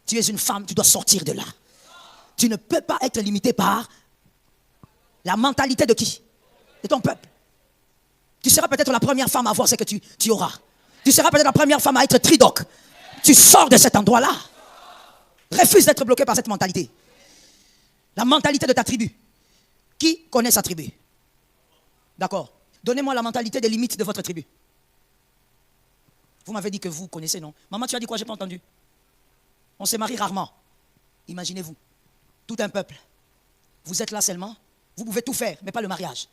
Tu es une femme, tu dois sortir de là. Tu ne peux pas être limité par la mentalité de qui? De ton peuple. Tu seras peut-être la première femme à voir ce que tu auras. Tu seras peut-être la première femme à être tridoc. Tu sors de cet endroit-là. Refuse d'être bloqué par cette mentalité. La mentalité de ta tribu. Qui connaît sa tribu? D'accord. Donnez-moi la mentalité des limites de votre tribu. Vous m'avez dit que vous connaissez, non? Maman, tu as dit quoi? Je n'ai pas entendu. On se marie rarement. Imaginez-vous. Tout un peuple. Vous êtes là seulement. Vous pouvez tout faire, mais pas le mariage.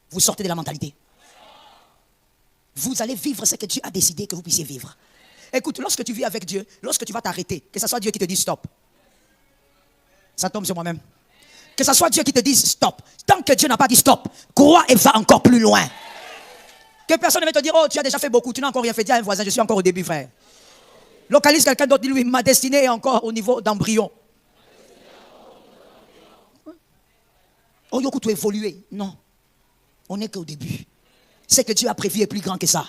Vous sortez de la mentalité. Vous allez vivre ce que Dieu a décidé que vous puissiez vivre. Écoute, lorsque tu vis avec Dieu, lorsque tu vas t'arrêter, que ce soit Dieu qui te dise stop. Ça tombe sur moi-même. Que ce soit Dieu qui te dise stop. Tant que Dieu n'a pas dit stop, crois et va encore plus loin. Que personne ne va te dire, oh, tu as déjà fait beaucoup, tu n'as encore rien fait. Dis à un voisin, je suis encore au début, frère. Localise quelqu'un d'autre, dis-lui, ma destinée est encore au niveau d'embryon. Oh, Yoko, tu évolué. Non. On n'est qu'au début. Ce que Dieu a prévu est plus grand que ça.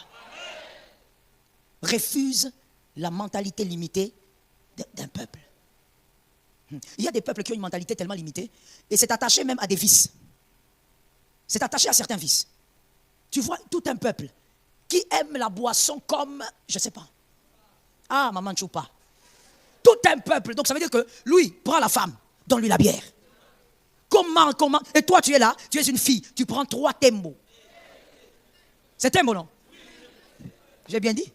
Refuse la mentalité limitée d'un peuple. Il y a des peuples qui ont une mentalité tellement limitée et c'est attaché même à des vices. C'est attaché à certains vices. Tu vois, tout un peuple qui aime la boisson comme, je ne sais pas. Ah, maman ne joue pas. Tout un peuple. Donc ça veut dire que lui, prend la femme, donne-lui la bière. Comment? Et toi, tu es là, tu es une fille, tu prends 3 Tembo. C'est Tembo, non? J'ai bien dit?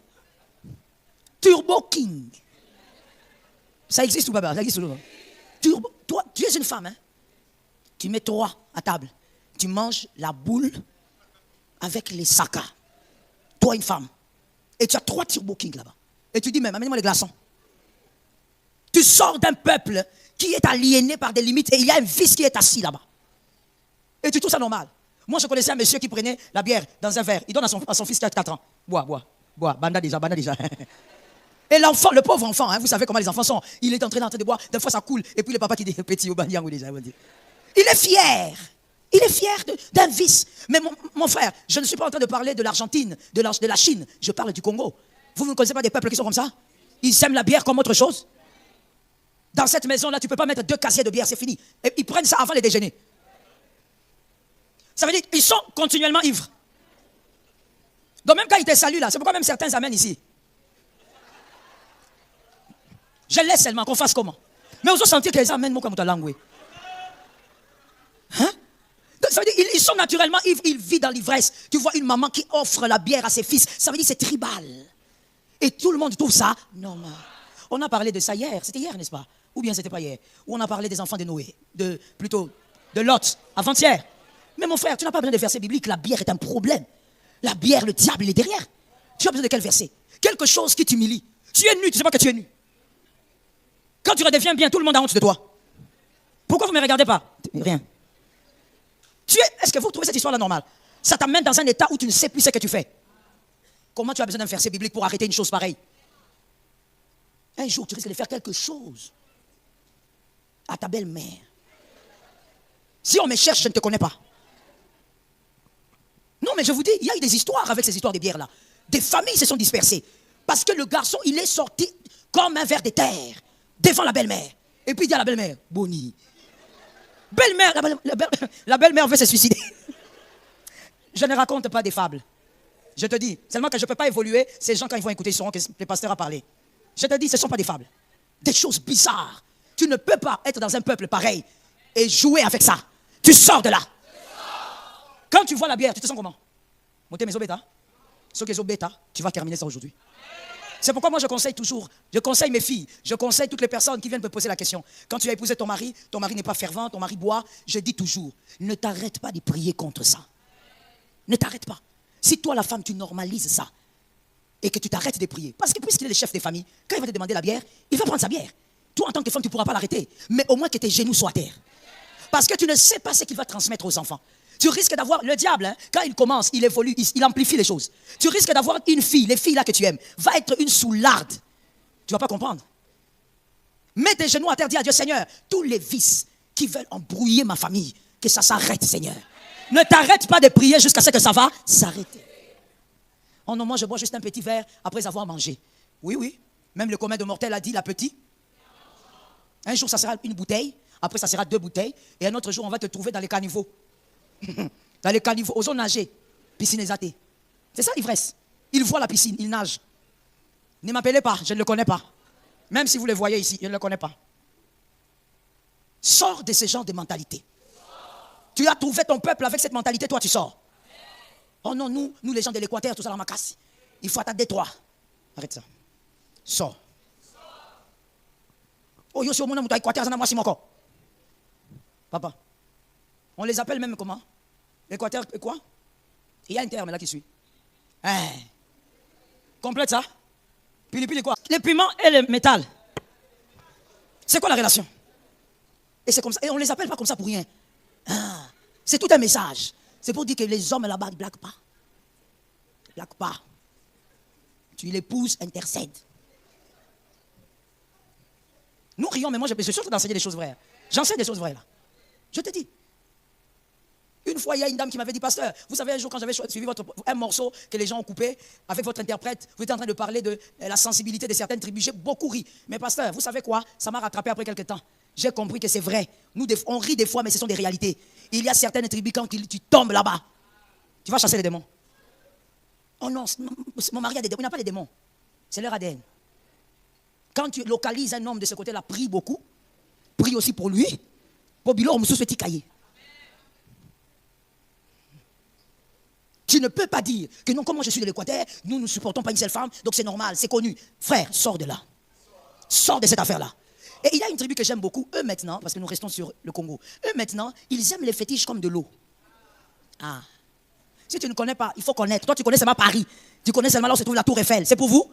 Turbo King. Ça existe ou pas? Ça existe ou pas? Toi, tu es une femme, hein? Tu mets 3 à table. Tu manges la boule avec les sacas. Toi, une femme. Et tu as 3 Turbo King là-bas. Et tu dis même, amenez-moi les glaçons. Tu sors d'un peuple qui est aliéné par des limites et il y a un vice qui est assis là-bas. Et tu trouves ça normal. Moi, je connaissais un monsieur qui prenait la bière dans un verre. Il donne à son fils qui a 4 ans. Bois. Banda déjà. Et l'enfant, le pauvre enfant, hein, vous savez comment les enfants sont. Il est en train de boire, des fois ça coule. Et puis le papa qui dit, petit au bandiang déjà. Il est fier. Il est fier d'un vice. Mais mon frère, je ne suis pas en train de parler de l'Argentine, de la Chine. Je parle du Congo. Vous ne connaissez pas des peuples qui sont comme ça? Ils aiment la bière comme autre chose. Dans cette maison-là, tu ne peux pas mettre 2 casiers de bière, c'est fini. Et ils prennent ça avant le déjeuner. Ça veut dire qu'ils sont continuellement ivres. Donc même quand ils te saluent là, c'est pourquoi même certains amènent ici. Je laisse seulement qu'on fasse comment. Mais on sentir qu'ils amènent mon comme ta langue. Hein? Donc, ça veut dire ils sont naturellement ivres, ils vivent dans l'ivresse. Tu vois une maman qui offre la bière à ses fils, ça veut dire c'est tribal. Et tout le monde trouve ça normal. On a parlé de ça hier, c'était hier n'est-ce pas? Ou bien c'était pas hier? Où on a parlé des enfants de Noé, plutôt de Lot, avant-hier. Mais mon frère, tu n'as pas besoin de versets bibliques, la bière est un problème. La bière, le diable, il est derrière. Tu as besoin de quel verset? Quelque chose qui t'humilie. Tu es nu, tu ne sais pas que tu es nu. Quand tu redeviens bien, tout le monde a honte de toi. Pourquoi vous ne me regardez pas? Rien. Est-ce que vous trouvez cette histoire-là normale? Ça t'amène dans un état où tu ne sais plus ce que tu fais. Comment tu as besoin d'un verset biblique pour arrêter une chose pareille? Un jour, tu risques de faire quelque chose à ta belle-mère. Si on me cherche, je ne te connais pas. Non, mais je vous dis, il y a eu des histoires avec ces histoires de bières-là. Des familles se sont dispersées. Parce que le garçon, il est sorti comme un ver de terre devant la belle-mère. Et puis il dit à la belle-mère, Bonnie. Belle-mère, la belle-mère veut se suicider. Je ne raconte pas des fables. Je te dis, seulement que je ne peux pas évoluer. Ces gens, quand ils vont écouter, ils sauront que le pasteur a parlé. Je te dis, ce ne sont pas des fables. Des choses bizarres. Tu ne peux pas être dans un peuple pareil et jouer avec ça. Tu sors de là. Quand tu vois la bière, tu te sens comment? Monter mes obétas. Ce qui est obéta, tu vas terminer ça aujourd'hui. C'est pourquoi moi je conseille toujours, je conseille mes filles, je conseille toutes les personnes qui viennent me poser la question. Quand tu as épousé ton mari n'est pas fervent, ton mari boit, je dis toujours, ne t'arrête pas de prier contre ça. Ne t'arrête pas. Si toi la femme tu normalises ça et que tu t'arrêtes de prier, parce que puisqu'il est le chef des familles, quand il va te demander la bière, il va prendre sa bière. Toi en tant que femme tu ne pourras pas l'arrêter, mais au moins que tes genoux soient à terre. Parce que tu ne sais pas ce qu'il va transmettre aux enfants. Tu risques d'avoir, le diable, hein, quand il commence, il évolue, il amplifie les choses. Tu risques d'avoir une fille, les filles là que tu aimes, va être une soularde. Tu ne vas pas comprendre. Mets tes genoux à terre, dis à Dieu, Seigneur, tous les vices qui veulent embrouiller ma famille, que ça s'arrête, Seigneur. Ne t'arrête pas de prier jusqu'à ce que ça va s'arrêter. Oh non, moi je bois juste un petit verre après avoir mangé. Oui, même le commun de mortel a dit, la petite. Un jour ça sera une bouteille, après ça sera 2 bouteilles, et un autre jour on va te trouver dans les caniveaux. Dans les caniveaux, osons nager, piscine exatée. C'est ça l'ivresse. Il voit la piscine, il nage. Ne m'appelez pas, je ne le connais pas. Même si vous le voyez ici, je ne le connais pas. Sors de ce genre de mentalité. Tu as trouvé ton peuple avec cette mentalité, toi tu sors. Oh non, nous les gens de l'Équateur, tout ça, la macasse. Il faut attendre Détroit. Arrête ça. Sors. Oh, yo, si au monde, on Équateur, ça n'a moi si encore. Papa. On les appelle même comment? Équateur, quoi? Il y a un terme là qui suit. Hein? Complète ça. Pili quoi? Le piment et le métal. C'est quoi la relation? Et c'est comme ça. Et on ne les appelle pas comme ça pour rien. Ah, c'est tout un message. C'est pour dire que les hommes là-bas ne blaguent pas. Ne blaguent pas. Tu l'épouses, intercède. Nous rions, mais moi je suis sûr d'enseigner des choses vraies. J'enseigne des choses vraies là. Je te dis. Une fois, il y a une dame qui m'avait dit, pasteur, vous savez, un jour, quand j'avais suivi un morceau que les gens ont coupé avec votre interprète, vous étiez en train de parler de la sensibilité de certaines tribus. J'ai beaucoup ri. Mais pasteur, vous savez quoi? Ça m'a rattrapé après quelques temps. J'ai compris que c'est vrai. Nous, on rit des fois, mais ce sont des réalités. Il y a certaines tribus, quand tu tombes là-bas, tu vas chasser les démons. Oh non, mon mari a des démons. Il n'a pas les démons. C'est leur ADN. Quand tu localises un homme de ce côté-là, prie beaucoup. Prie aussi pour lui. Pour Bilo, on me petit cahier. Tu ne peux pas dire que non, comme moi je suis de l'Équateur, nous ne supportons pas une seule femme, donc c'est normal, c'est connu. Frère, sors de là. Sors de cette affaire-là. Et il y a une tribu que j'aime beaucoup, eux maintenant, parce que nous restons sur le Congo, eux maintenant, ils aiment les fétiches comme de l'eau. Ah. Si tu ne connais pas, il faut connaître. Toi, tu connais seulement Paris. Tu connais seulement là où se trouve la Tour Eiffel. C'est pour vous?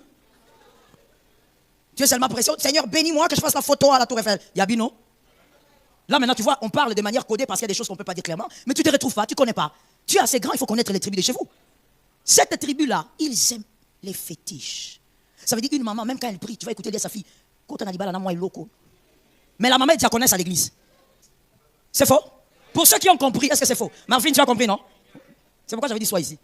Tu es seulement pressé. Seigneur, bénis-moi que je fasse la photo à la Tour Eiffel. Yabino. Là maintenant, tu vois, on parle de manière codée parce qu'il y a des choses qu'on ne peut pas dire clairement, mais tu ne te retrouves pas, tu ne connais pas. Tu es assez grand, il faut connaître les tribus de chez vous. Cette tribu-là, ils aiment les fétiches. Ça veut dire une maman, même quand elle prie, tu vas écouter dire à sa fille, mais la maman, elle connaît à l'église. C'est faux? Pour ceux qui ont compris, est-ce que c'est faux? Marvin, tu as compris, non? C'est pourquoi j'avais dit sois ici.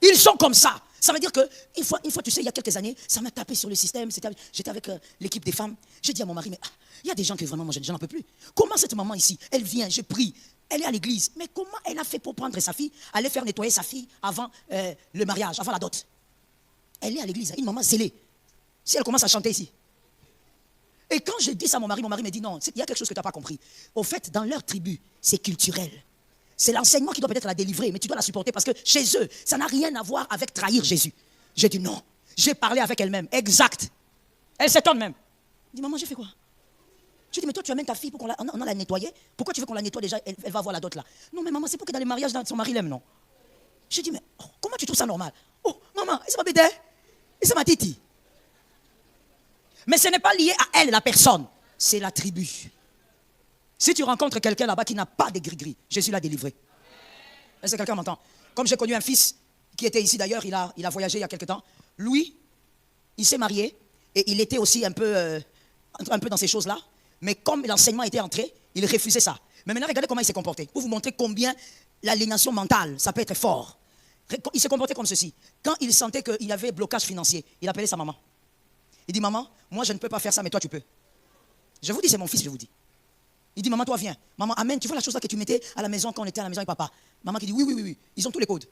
Ils sont comme ça. Ça veut dire que, une fois, tu sais, il y a quelques années, ça m'a tapé sur le système. J'étais avec l'équipe des femmes. J'ai dit à mon mari, mais il y a des gens que vraiment, moi, je n'en peux plus. Comment cette maman ici, elle vient, je prie, elle est à l'église. Mais comment elle a fait pour prendre sa fille, aller faire nettoyer sa fille avant le mariage, avant la dot? Elle est à l'église, une maman zélée. Si elle commence à chanter ici. Et quand je dis ça à mon mari me dit non, il y a quelque chose que tu n'as pas compris. Au fait, dans leur tribu, c'est culturel. C'est l'enseignement qui doit peut-être la délivrer, mais tu dois la supporter parce que chez eux, ça n'a rien à voir avec trahir Jésus. J'ai dit non. J'ai parlé avec elle-même. Exact. Elle s'étonne même. Elle dit, maman, j'ai fait quoi? Je dis, mais toi, tu amènes ta fille pour qu'on la nettoie. Pourquoi tu veux qu'on la nettoie déjà? Elle va voir la dot là. Non, mais maman, c'est pour que dans les mariages, son mari l'aime, non? Je dis, mais comment tu trouves ça normal? Oh, maman, c'est ma bébé. Et c'est ma titi. Mais ce n'est pas lié à elle, la personne. C'est la tribu. Si tu rencontres quelqu'un là-bas qui n'a pas de gris-gris, Jésus l'a délivré. Est-ce que quelqu'un m'entend? Comme j'ai connu un fils qui était ici d'ailleurs, il a voyagé il y a quelque temps. Lui, il s'est marié et il était aussi un peu dans ces choses-là. Mais comme l'enseignement était entré, il refusait ça. Mais maintenant, regardez comment il s'est comporté. Pour vous montrer combien l'aliénation mentale, ça peut être fort. Il s'est comporté comme ceci. Quand il sentait qu'il y avait blocage financier, il appelait sa maman. Il dit, maman, moi je ne peux pas faire ça, mais toi tu peux. Je vous dis, c'est mon fils, je vous dis. Il dit, maman, toi viens. Maman, amène, tu vois la chose là que tu mettais à la maison quand on était à la maison avec papa. Maman qui dit, oui. Ils ont tous les codes.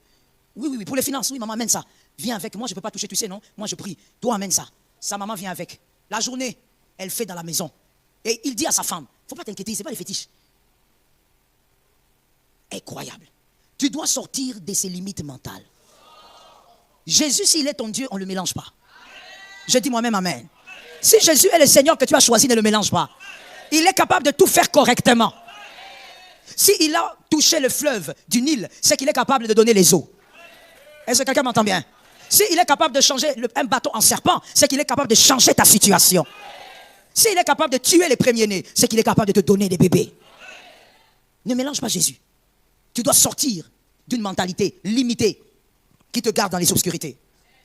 Oui, pour les finances, oui, maman, amène ça. Viens avec, moi je ne peux pas toucher, tu sais, non? Moi je prie. Toi, amène ça. Sa maman vient avec. La journée, elle fait dans la maison. Et il dit à sa femme, il ne faut pas t'inquiéter, ce n'est pas les fétiches. Incroyable. Tu dois sortir de ces limites mentales. Jésus, s'il est ton Dieu, on ne le mélange pas. Je dis moi-même amen. Si Jésus est le Seigneur que tu as choisi, ne le mélange pas. Il est capable de tout faire correctement. S'il a touché le fleuve du Nil, c'est qu'il est capable de donner les eaux. Est-ce que quelqu'un m'entend bien? S'il est capable de changer un bateau en serpent, c'est qu'il est capable de changer ta situation. S'il est capable de tuer les premiers-nés, c'est qu'il est capable de te donner des bébés. Ne mélange pas Jésus. Tu dois sortir d'une mentalité limitée qui te garde dans les obscurités.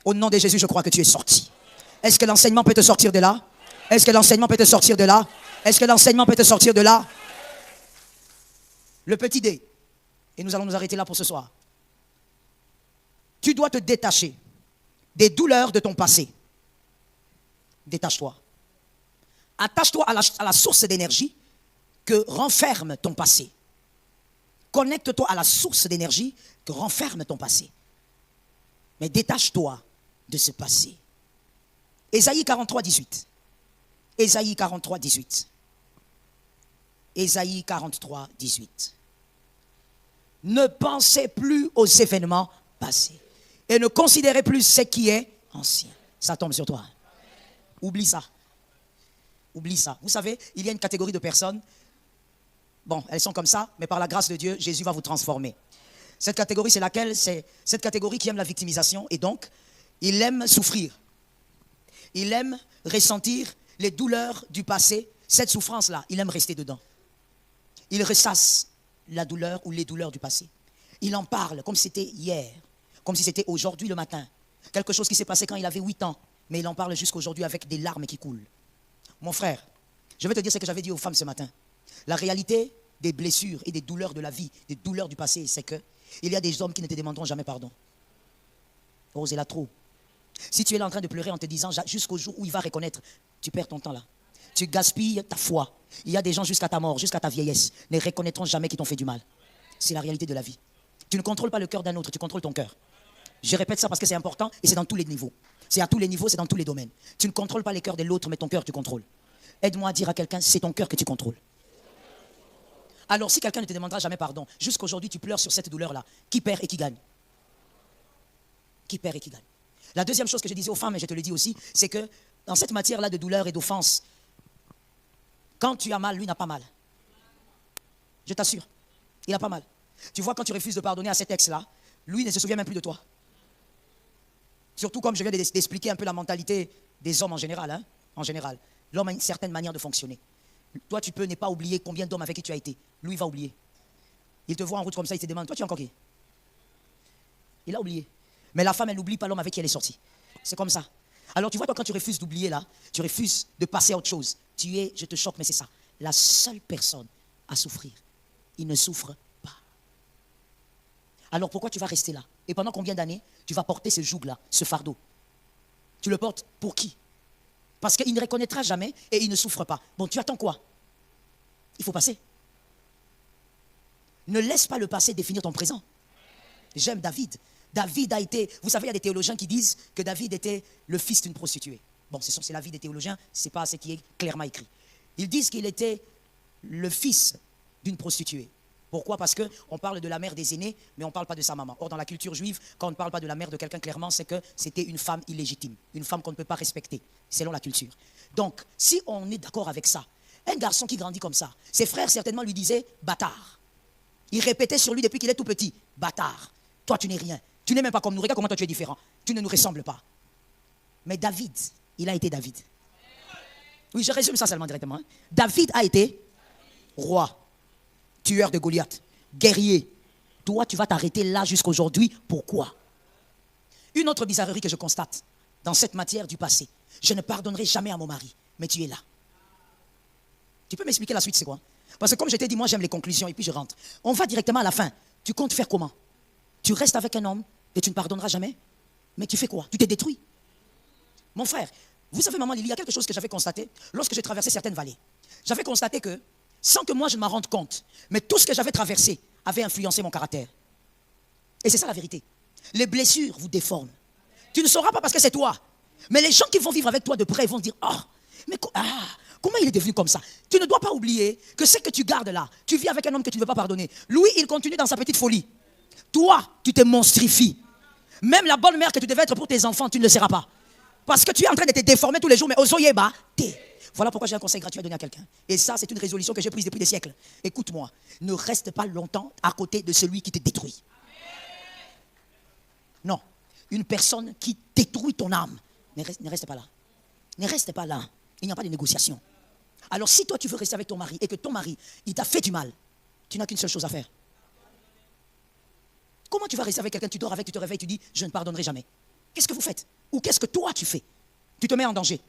Au nom de Jésus, je crois que tu es sorti. Est-ce que l'enseignement peut te sortir de là? Est-ce que l'enseignement peut te sortir de là? Est-ce que l'enseignement peut te sortir de là? Le petit dé. Et nous allons nous arrêter là pour ce soir. Tu dois te détacher des douleurs de ton passé. Détache-toi. Attache-toi à la source d'énergie que renferme ton passé. Connecte-toi à la source d'énergie que renferme ton passé. Mais détache-toi de ce passé. Ésaïe 43, 18. Ésaïe 43, 18. Ésaïe 43, 18. Ne pensez plus aux événements passés et ne considérez plus ce qui est ancien. Ça tombe sur toi. Oublie ça. Oublie ça. Vous savez, il y a une catégorie de personnes, bon, elles sont comme ça, mais par la grâce de Dieu, Jésus va vous transformer. Cette catégorie, c'est laquelle? C'est cette catégorie qui aime la victimisation et donc, il aime souffrir. Il aime ressentir les douleurs du passé. Cette souffrance-là, il aime rester dedans. Il ressasse la douleur ou les douleurs du passé. Il en parle comme si c'était hier, comme si c'était aujourd'hui le matin. Quelque chose qui s'est passé quand il avait 8 ans, mais il en parle jusqu'aujourd'hui avec des larmes qui coulent. Mon frère, je vais te dire ce que j'avais dit aux femmes ce matin. La réalité des blessures et des douleurs de la vie, des douleurs du passé, c'est que il y a des hommes qui ne te demanderont jamais pardon. Oh, c'est là trop. Si tu es là en train de pleurer en te disant jusqu'au jour où il va reconnaître, tu perds ton temps là. Tu gaspilles ta foi. Il y a des gens jusqu'à ta mort, jusqu'à ta vieillesse, ne reconnaîtront jamais qu'ils t'ont fait du mal. C'est la réalité de la vie. Tu ne contrôles pas le cœur d'un autre, tu contrôles ton cœur. Je répète ça parce que c'est important et c'est dans tous les niveaux. C'est à tous les niveaux, c'est dans tous les domaines. Tu ne contrôles pas les cœurs de l'autre, mais ton cœur tu contrôles. Aide-moi à dire à quelqu'un, c'est ton cœur que tu contrôles. Alors si quelqu'un ne te demandera jamais pardon, jusqu'aujourd'hui tu pleures sur cette douleur-là, qui perd et qui gagne? Qui perd et qui gagne? La deuxième chose que je disais aux femmes, et je te le dis aussi, c'est que dans cette matière-là de douleur et d'offense, quand tu as mal, lui n'a pas mal. Je t'assure, il n'a pas mal. Tu vois, quand tu refuses de pardonner à cet ex-là, lui ne se souvient même plus de toi. Surtout comme je viens d'expliquer un peu la mentalité des hommes en général. Hein? En général, l'homme a une certaine manière de fonctionner. Toi, tu peux ne pas oublier combien d'hommes avec qui tu as été. Lui, il va oublier. Il te voit en route comme ça, il te demande, toi, tu es encore qui? Il a oublié. Mais la femme, elle n'oublie pas l'homme avec qui elle est sortie. C'est comme ça. Alors, tu vois, toi, quand tu refuses d'oublier là, tu refuses de passer à autre chose. Tu es, je te choque, mais c'est ça, la seule personne à souffrir. Il ne souffre pas. Alors, pourquoi tu vas rester là? Et pendant combien d'années tu vas porter ce joug-là, ce fardeau? Tu le portes pour qui? Parce qu'il ne reconnaîtra jamais et il ne souffre pas. Bon, tu attends quoi? Il faut passer. Ne laisse pas le passé définir ton présent. J'aime David. David a été, vous savez, il y a des théologiens qui disent que David était le fils d'une prostituée. Bon, c'est l'avis des théologiens, ce n'est pas ce qui est clairement écrit. Ils disent qu'il était le fils d'une prostituée. Pourquoi? Parce qu'on parle de la mère des aînés, mais on ne parle pas de sa maman. Or, dans la culture juive, quand on ne parle pas de la mère de quelqu'un clairement, c'est que c'était une femme illégitime, une femme qu'on ne peut pas respecter, selon la culture. Donc, si on est d'accord avec ça, un garçon qui grandit comme ça, ses frères certainement lui disaient « bâtard ». Il répétait sur lui depuis qu'il est tout petit « bâtard, toi tu n'es rien, tu n'es même pas comme nous, regarde comment toi tu es différent, tu ne nous ressembles pas ». Mais David, il a été David. Oui, je résume ça seulement directement. Hein. David a été roi, tueur de Goliath, guerrier. Toi, tu vas t'arrêter là jusqu'aujourd'hui. Pourquoi? Une autre bizarrerie que je constate dans cette matière du passé. Je ne pardonnerai jamais à mon mari, mais tu es là. Tu peux m'expliquer la suite, c'est quoi? Parce que comme je t'ai dit, moi j'aime les conclusions et puis je rentre. On va directement à la fin. Tu comptes faire comment? Tu restes avec un homme et tu ne pardonneras jamais? Mais tu fais quoi? Tu t'es détruit. Mon frère, vous savez maman, il y a quelque chose que j'avais constaté lorsque j'ai traversé certaines vallées. J'avais constaté que, sans que moi je m'en rende compte, mais tout ce que j'avais traversé avait influencé mon caractère. Et c'est ça la vérité. Les blessures vous déforment. Tu ne sauras pas parce que c'est toi. Mais les gens qui vont vivre avec toi de près vont dire, oh, mais comment il est devenu comme ça? Tu ne dois pas oublier que ce que tu gardes là, tu vis avec un homme que tu ne veux pas pardonner. Lui, il continue dans sa petite folie. Toi, tu te monstrifies. Même la bonne mère que tu devais être pour tes enfants, tu ne le seras pas. Parce que tu es en train de te déformer tous les jours, mais Ozoyeba, voilà pourquoi j'ai un conseil gratuit à donner à quelqu'un. Et ça, c'est une résolution que j'ai prise depuis des siècles. Écoute-moi, ne reste pas longtemps à côté de celui qui te détruit. Non, une personne qui détruit ton âme, ne reste pas là. Ne reste pas là. Il n'y a pas de négociation. Alors si toi tu veux rester avec ton mari et que ton mari, il t'a fait du mal, tu n'as qu'une seule chose à faire. Comment tu vas rester avec quelqu'un, tu dors avec, tu te réveilles, tu dis, je ne pardonnerai jamais. Qu'est-ce que vous faites? Ou qu'est-ce que toi tu fais? Tu te mets en danger.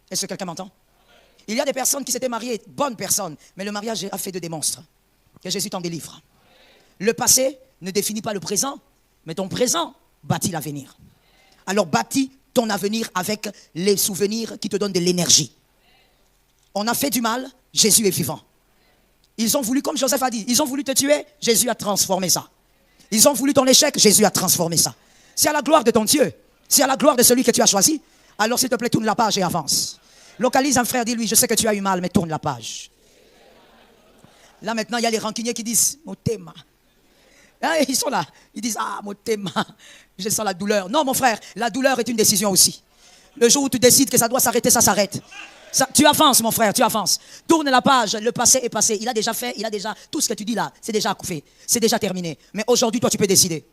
Est-ce que quelqu'un m'entend? Il y a des personnes qui s'étaient mariées, bonnes personnes, mais le mariage a fait de des monstres. Que Jésus t'en délivre. Le passé ne définit pas le présent, mais ton présent bâtit l'avenir. Alors bâtis ton avenir avec les souvenirs qui te donnent de l'énergie. On a fait du mal, Jésus est vivant. Ils ont voulu, comme Joseph a dit, ils ont voulu te tuer, Jésus a transformé ça. Ils ont voulu ton échec, Jésus a transformé ça. C'est à la gloire de ton Dieu, c'est à la gloire de celui que tu as choisi. Alors s'il te plaît, tourne la page et avance. Localise un frère, dis-lui, je sais que tu as eu mal, mais tourne la page. Là maintenant, il y a les rancuniers qui disent, Motema. Hein, ils sont là, ils disent, ah Motema, je sens la douleur. Non mon frère, la douleur est une décision aussi. Le jour où tu décides que ça doit s'arrêter, ça s'arrête. Tu avances mon frère, tu avances. Tourne la page, le passé est passé. Il a déjà fait, il a déjà, tout ce que tu dis là, c'est déjà fait, c'est déjà terminé. Mais aujourd'hui, toi tu peux décider.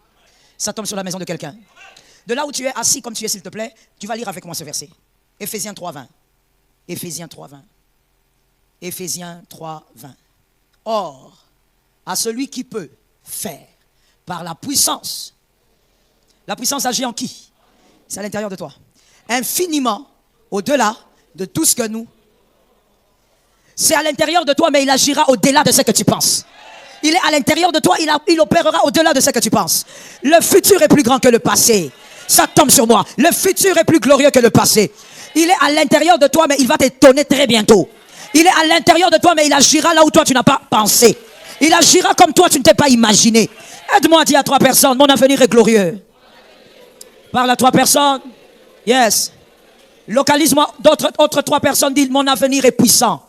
Ça tombe sur la maison de quelqu'un. De là où tu es assis comme tu es s'il te plaît, tu vas lire avec moi ce verset. Éphésiens 3:20. Éphésiens 3:20. Éphésiens 3:20. Or, à celui qui peut faire par la puissance agit en qui? C'est à l'intérieur de toi. Infiniment au-delà de tout ce que nous. C'est à l'intérieur de toi, mais il agira au-delà de ce que tu penses. Il est à l'intérieur de toi, il opérera au-delà de ce que tu penses. Le futur est plus grand que le passé. Ça tombe sur moi. Le futur est plus glorieux que le passé. Il est à l'intérieur de toi, mais il va t'étonner très bientôt. Il est à l'intérieur de toi, mais il agira là où toi tu n'as pas pensé. Il agira comme toi tu ne t'es pas imaginé. Aide-moi à dire à 3 personnes, mon avenir est glorieux. Parle à 3 personnes. Yes. Localise-moi d'autres 3 personnes, dis mon avenir est puissant.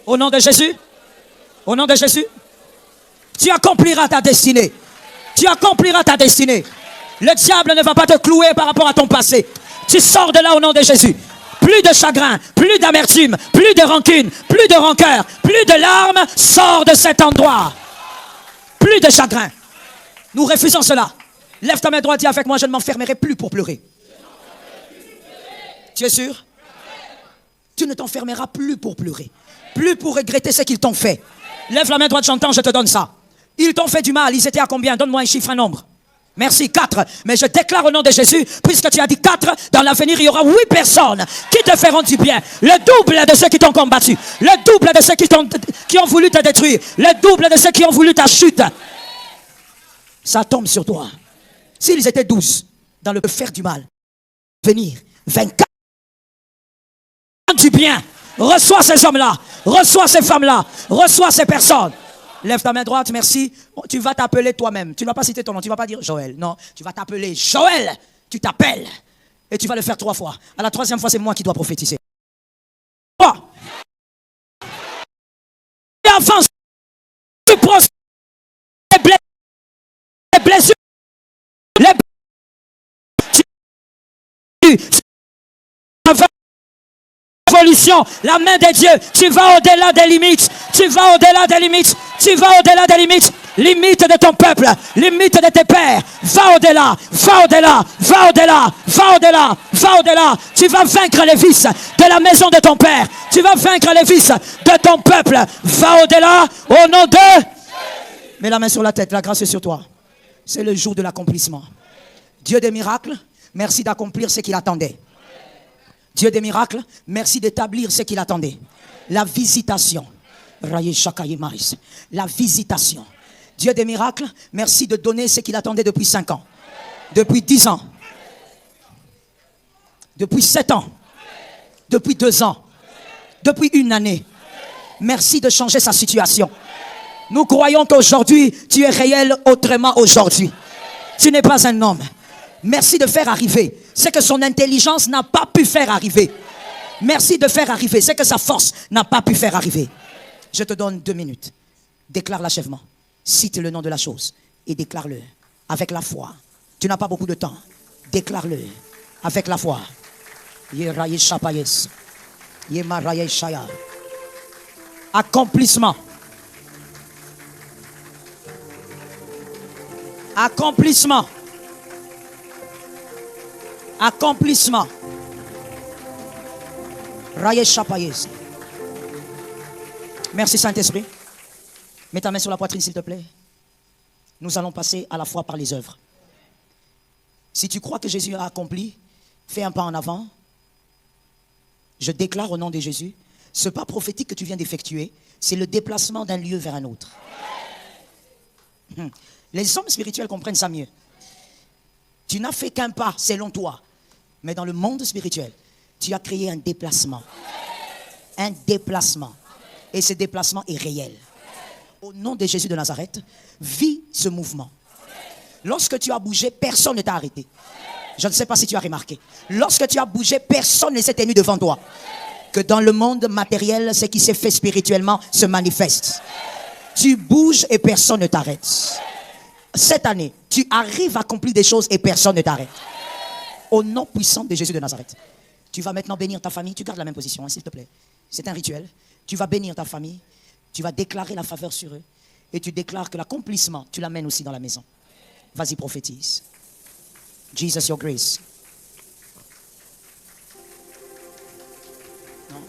Au nom de Jésus. Au nom de Jésus. Tu accompliras ta destinée. Tu accompliras ta destinée. Le diable ne va pas te clouer par rapport à ton passé. Tu sors de là au nom de Jésus. Plus de chagrin, plus d'amertume, plus de rancune, plus de rancœur, plus de larmes. Sors de cet endroit. Plus de chagrin. Nous refusons cela. Lève ta main droite et dis avec moi, je ne m'enfermerai plus pour pleurer. Tu es sûr? Tu ne t'enfermeras plus pour pleurer. Plus pour regretter ce qu'ils t'ont fait. Lève la main droite, j'entends, je te donne ça. Ils t'ont fait du mal, ils étaient à combien? Donne-moi un chiffre, un nombre. Merci, 4. Mais je déclare au nom de Jésus, puisque tu as dit 4, dans l'avenir, il y aura 8 personnes qui te feront du bien. Le double de ceux qui t'ont combattu. Le double de ceux qui ont voulu te détruire. Le double de ceux qui ont voulu ta chute. Ça tombe sur toi. S'ils étaient 12 dans le faire du mal, venir 24 du bien. Reçois ces hommes-là. Reçois ces femmes-là. Reçois ces personnes. Lève ta main droite, merci. Tu vas t'appeler toi-même. Tu ne vas pas citer ton nom. Tu ne vas pas dire Joël. Non, tu vas t'appeler Joël. Tu t'appelles. Et tu vas le faire 3 fois. À la 3e fois, c'est moi qui dois prophétiser. Et avance. Tu prospères. Les blessures. La main de Dieu, tu vas au-delà des limites, tu vas au-delà des limites, tu vas au-delà des limites, limites de ton peuple, limites de tes pères, va au-delà, va au-delà, va au-delà, va au-delà, va au-delà, tu vas vaincre les vices de la maison de ton père, tu vas vaincre les vices de ton peuple, va au-delà, au nom de... Mets la main sur la tête, la grâce est sur toi, c'est le jour de l'accomplissement. Dieu des miracles, merci d'accomplir ce qu'il attendait. Dieu des miracles, merci d'établir ce qu'il attendait. La visitation. La visitation. Dieu des miracles, merci de donner ce qu'il attendait depuis 5 ans. Depuis 10 ans. Depuis 7 ans. Depuis 2 ans. Depuis 1 année. Merci de changer sa situation. Nous croyons qu'aujourd'hui, tu es réel autrement aujourd'hui. Tu n'es pas un homme. Merci de faire arriver ce que son intelligence n'a pas pu faire arriver. Merci de faire arriver ce que sa force n'a pas pu faire arriver. Je te donne 2 minutes. Déclare l'achèvement. Cite le nom de la chose et déclare-le avec la foi. Tu n'as pas beaucoup de temps. Déclare-le avec la foi. Accomplissement. Accomplissement. Accomplissement. Merci Saint-Esprit. Mets ta main sur la poitrine s'il te plaît. Nous allons passer à la foi par les œuvres. Si tu crois que Jésus a accompli, fais un pas en avant. Je déclare au nom de Jésus, ce pas prophétique que tu viens d'effectuer, c'est le déplacement d'un lieu vers un autre. Les hommes spirituels comprennent ça mieux. Tu n'as fait qu'un pas selon toi. Mais dans le monde spirituel, tu as créé un déplacement. Un déplacement. Et ce déplacement est réel. Au nom de Jésus de Nazareth, vis ce mouvement. Lorsque tu as bougé, personne ne t'a arrêté. Je ne sais pas si tu as remarqué. Lorsque tu as bougé, personne ne s'est tenu devant toi. Que dans le monde matériel, ce qui s'est fait spirituellement se manifeste. Tu bouges et personne ne t'arrête. Cette année, tu arrives à accomplir des choses et personne ne t'arrête. Au nom puissant de Jésus de Nazareth. Tu vas maintenant bénir ta famille. Tu gardes la même position, hein, s'il te plaît. C'est un rituel. Tu vas bénir ta famille. Tu vas déclarer la faveur sur eux. Et tu déclares que l'accomplissement, tu l'amènes aussi dans la maison. Vas-y, prophétise. Jesus, your grace. Non.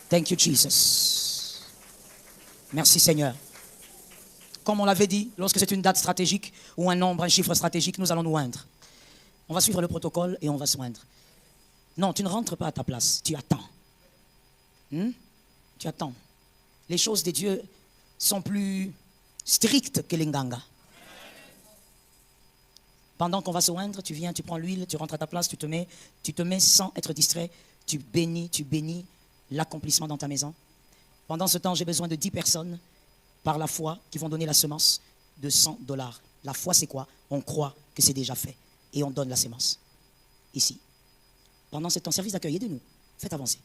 Thank you, Jesus. Merci, Seigneur. Comme on l'avait dit, lorsque c'est une date stratégique ou un nombre, un chiffre stratégique, nous allons nous oindre. On va suivre le protocole et on va se oindre. Non, tu ne rentres pas à ta place, tu attends. Tu attends. Les choses de Dieu sont plus strictes que les nganga. Pendant qu'on va se oindre, tu viens, tu prends l'huile, tu rentres à ta place, tu te mets sans être distrait, tu bénis l'accomplissement dans ta maison. Pendant ce temps, j'ai besoin de 10 personnes par la foi qui vont donner la semence de $100. La foi, c'est quoi? On croit que c'est déjà fait et on donne la semence. Ici. Pendant ce temps, service d'accueil, aidez-nous. Faites avancer.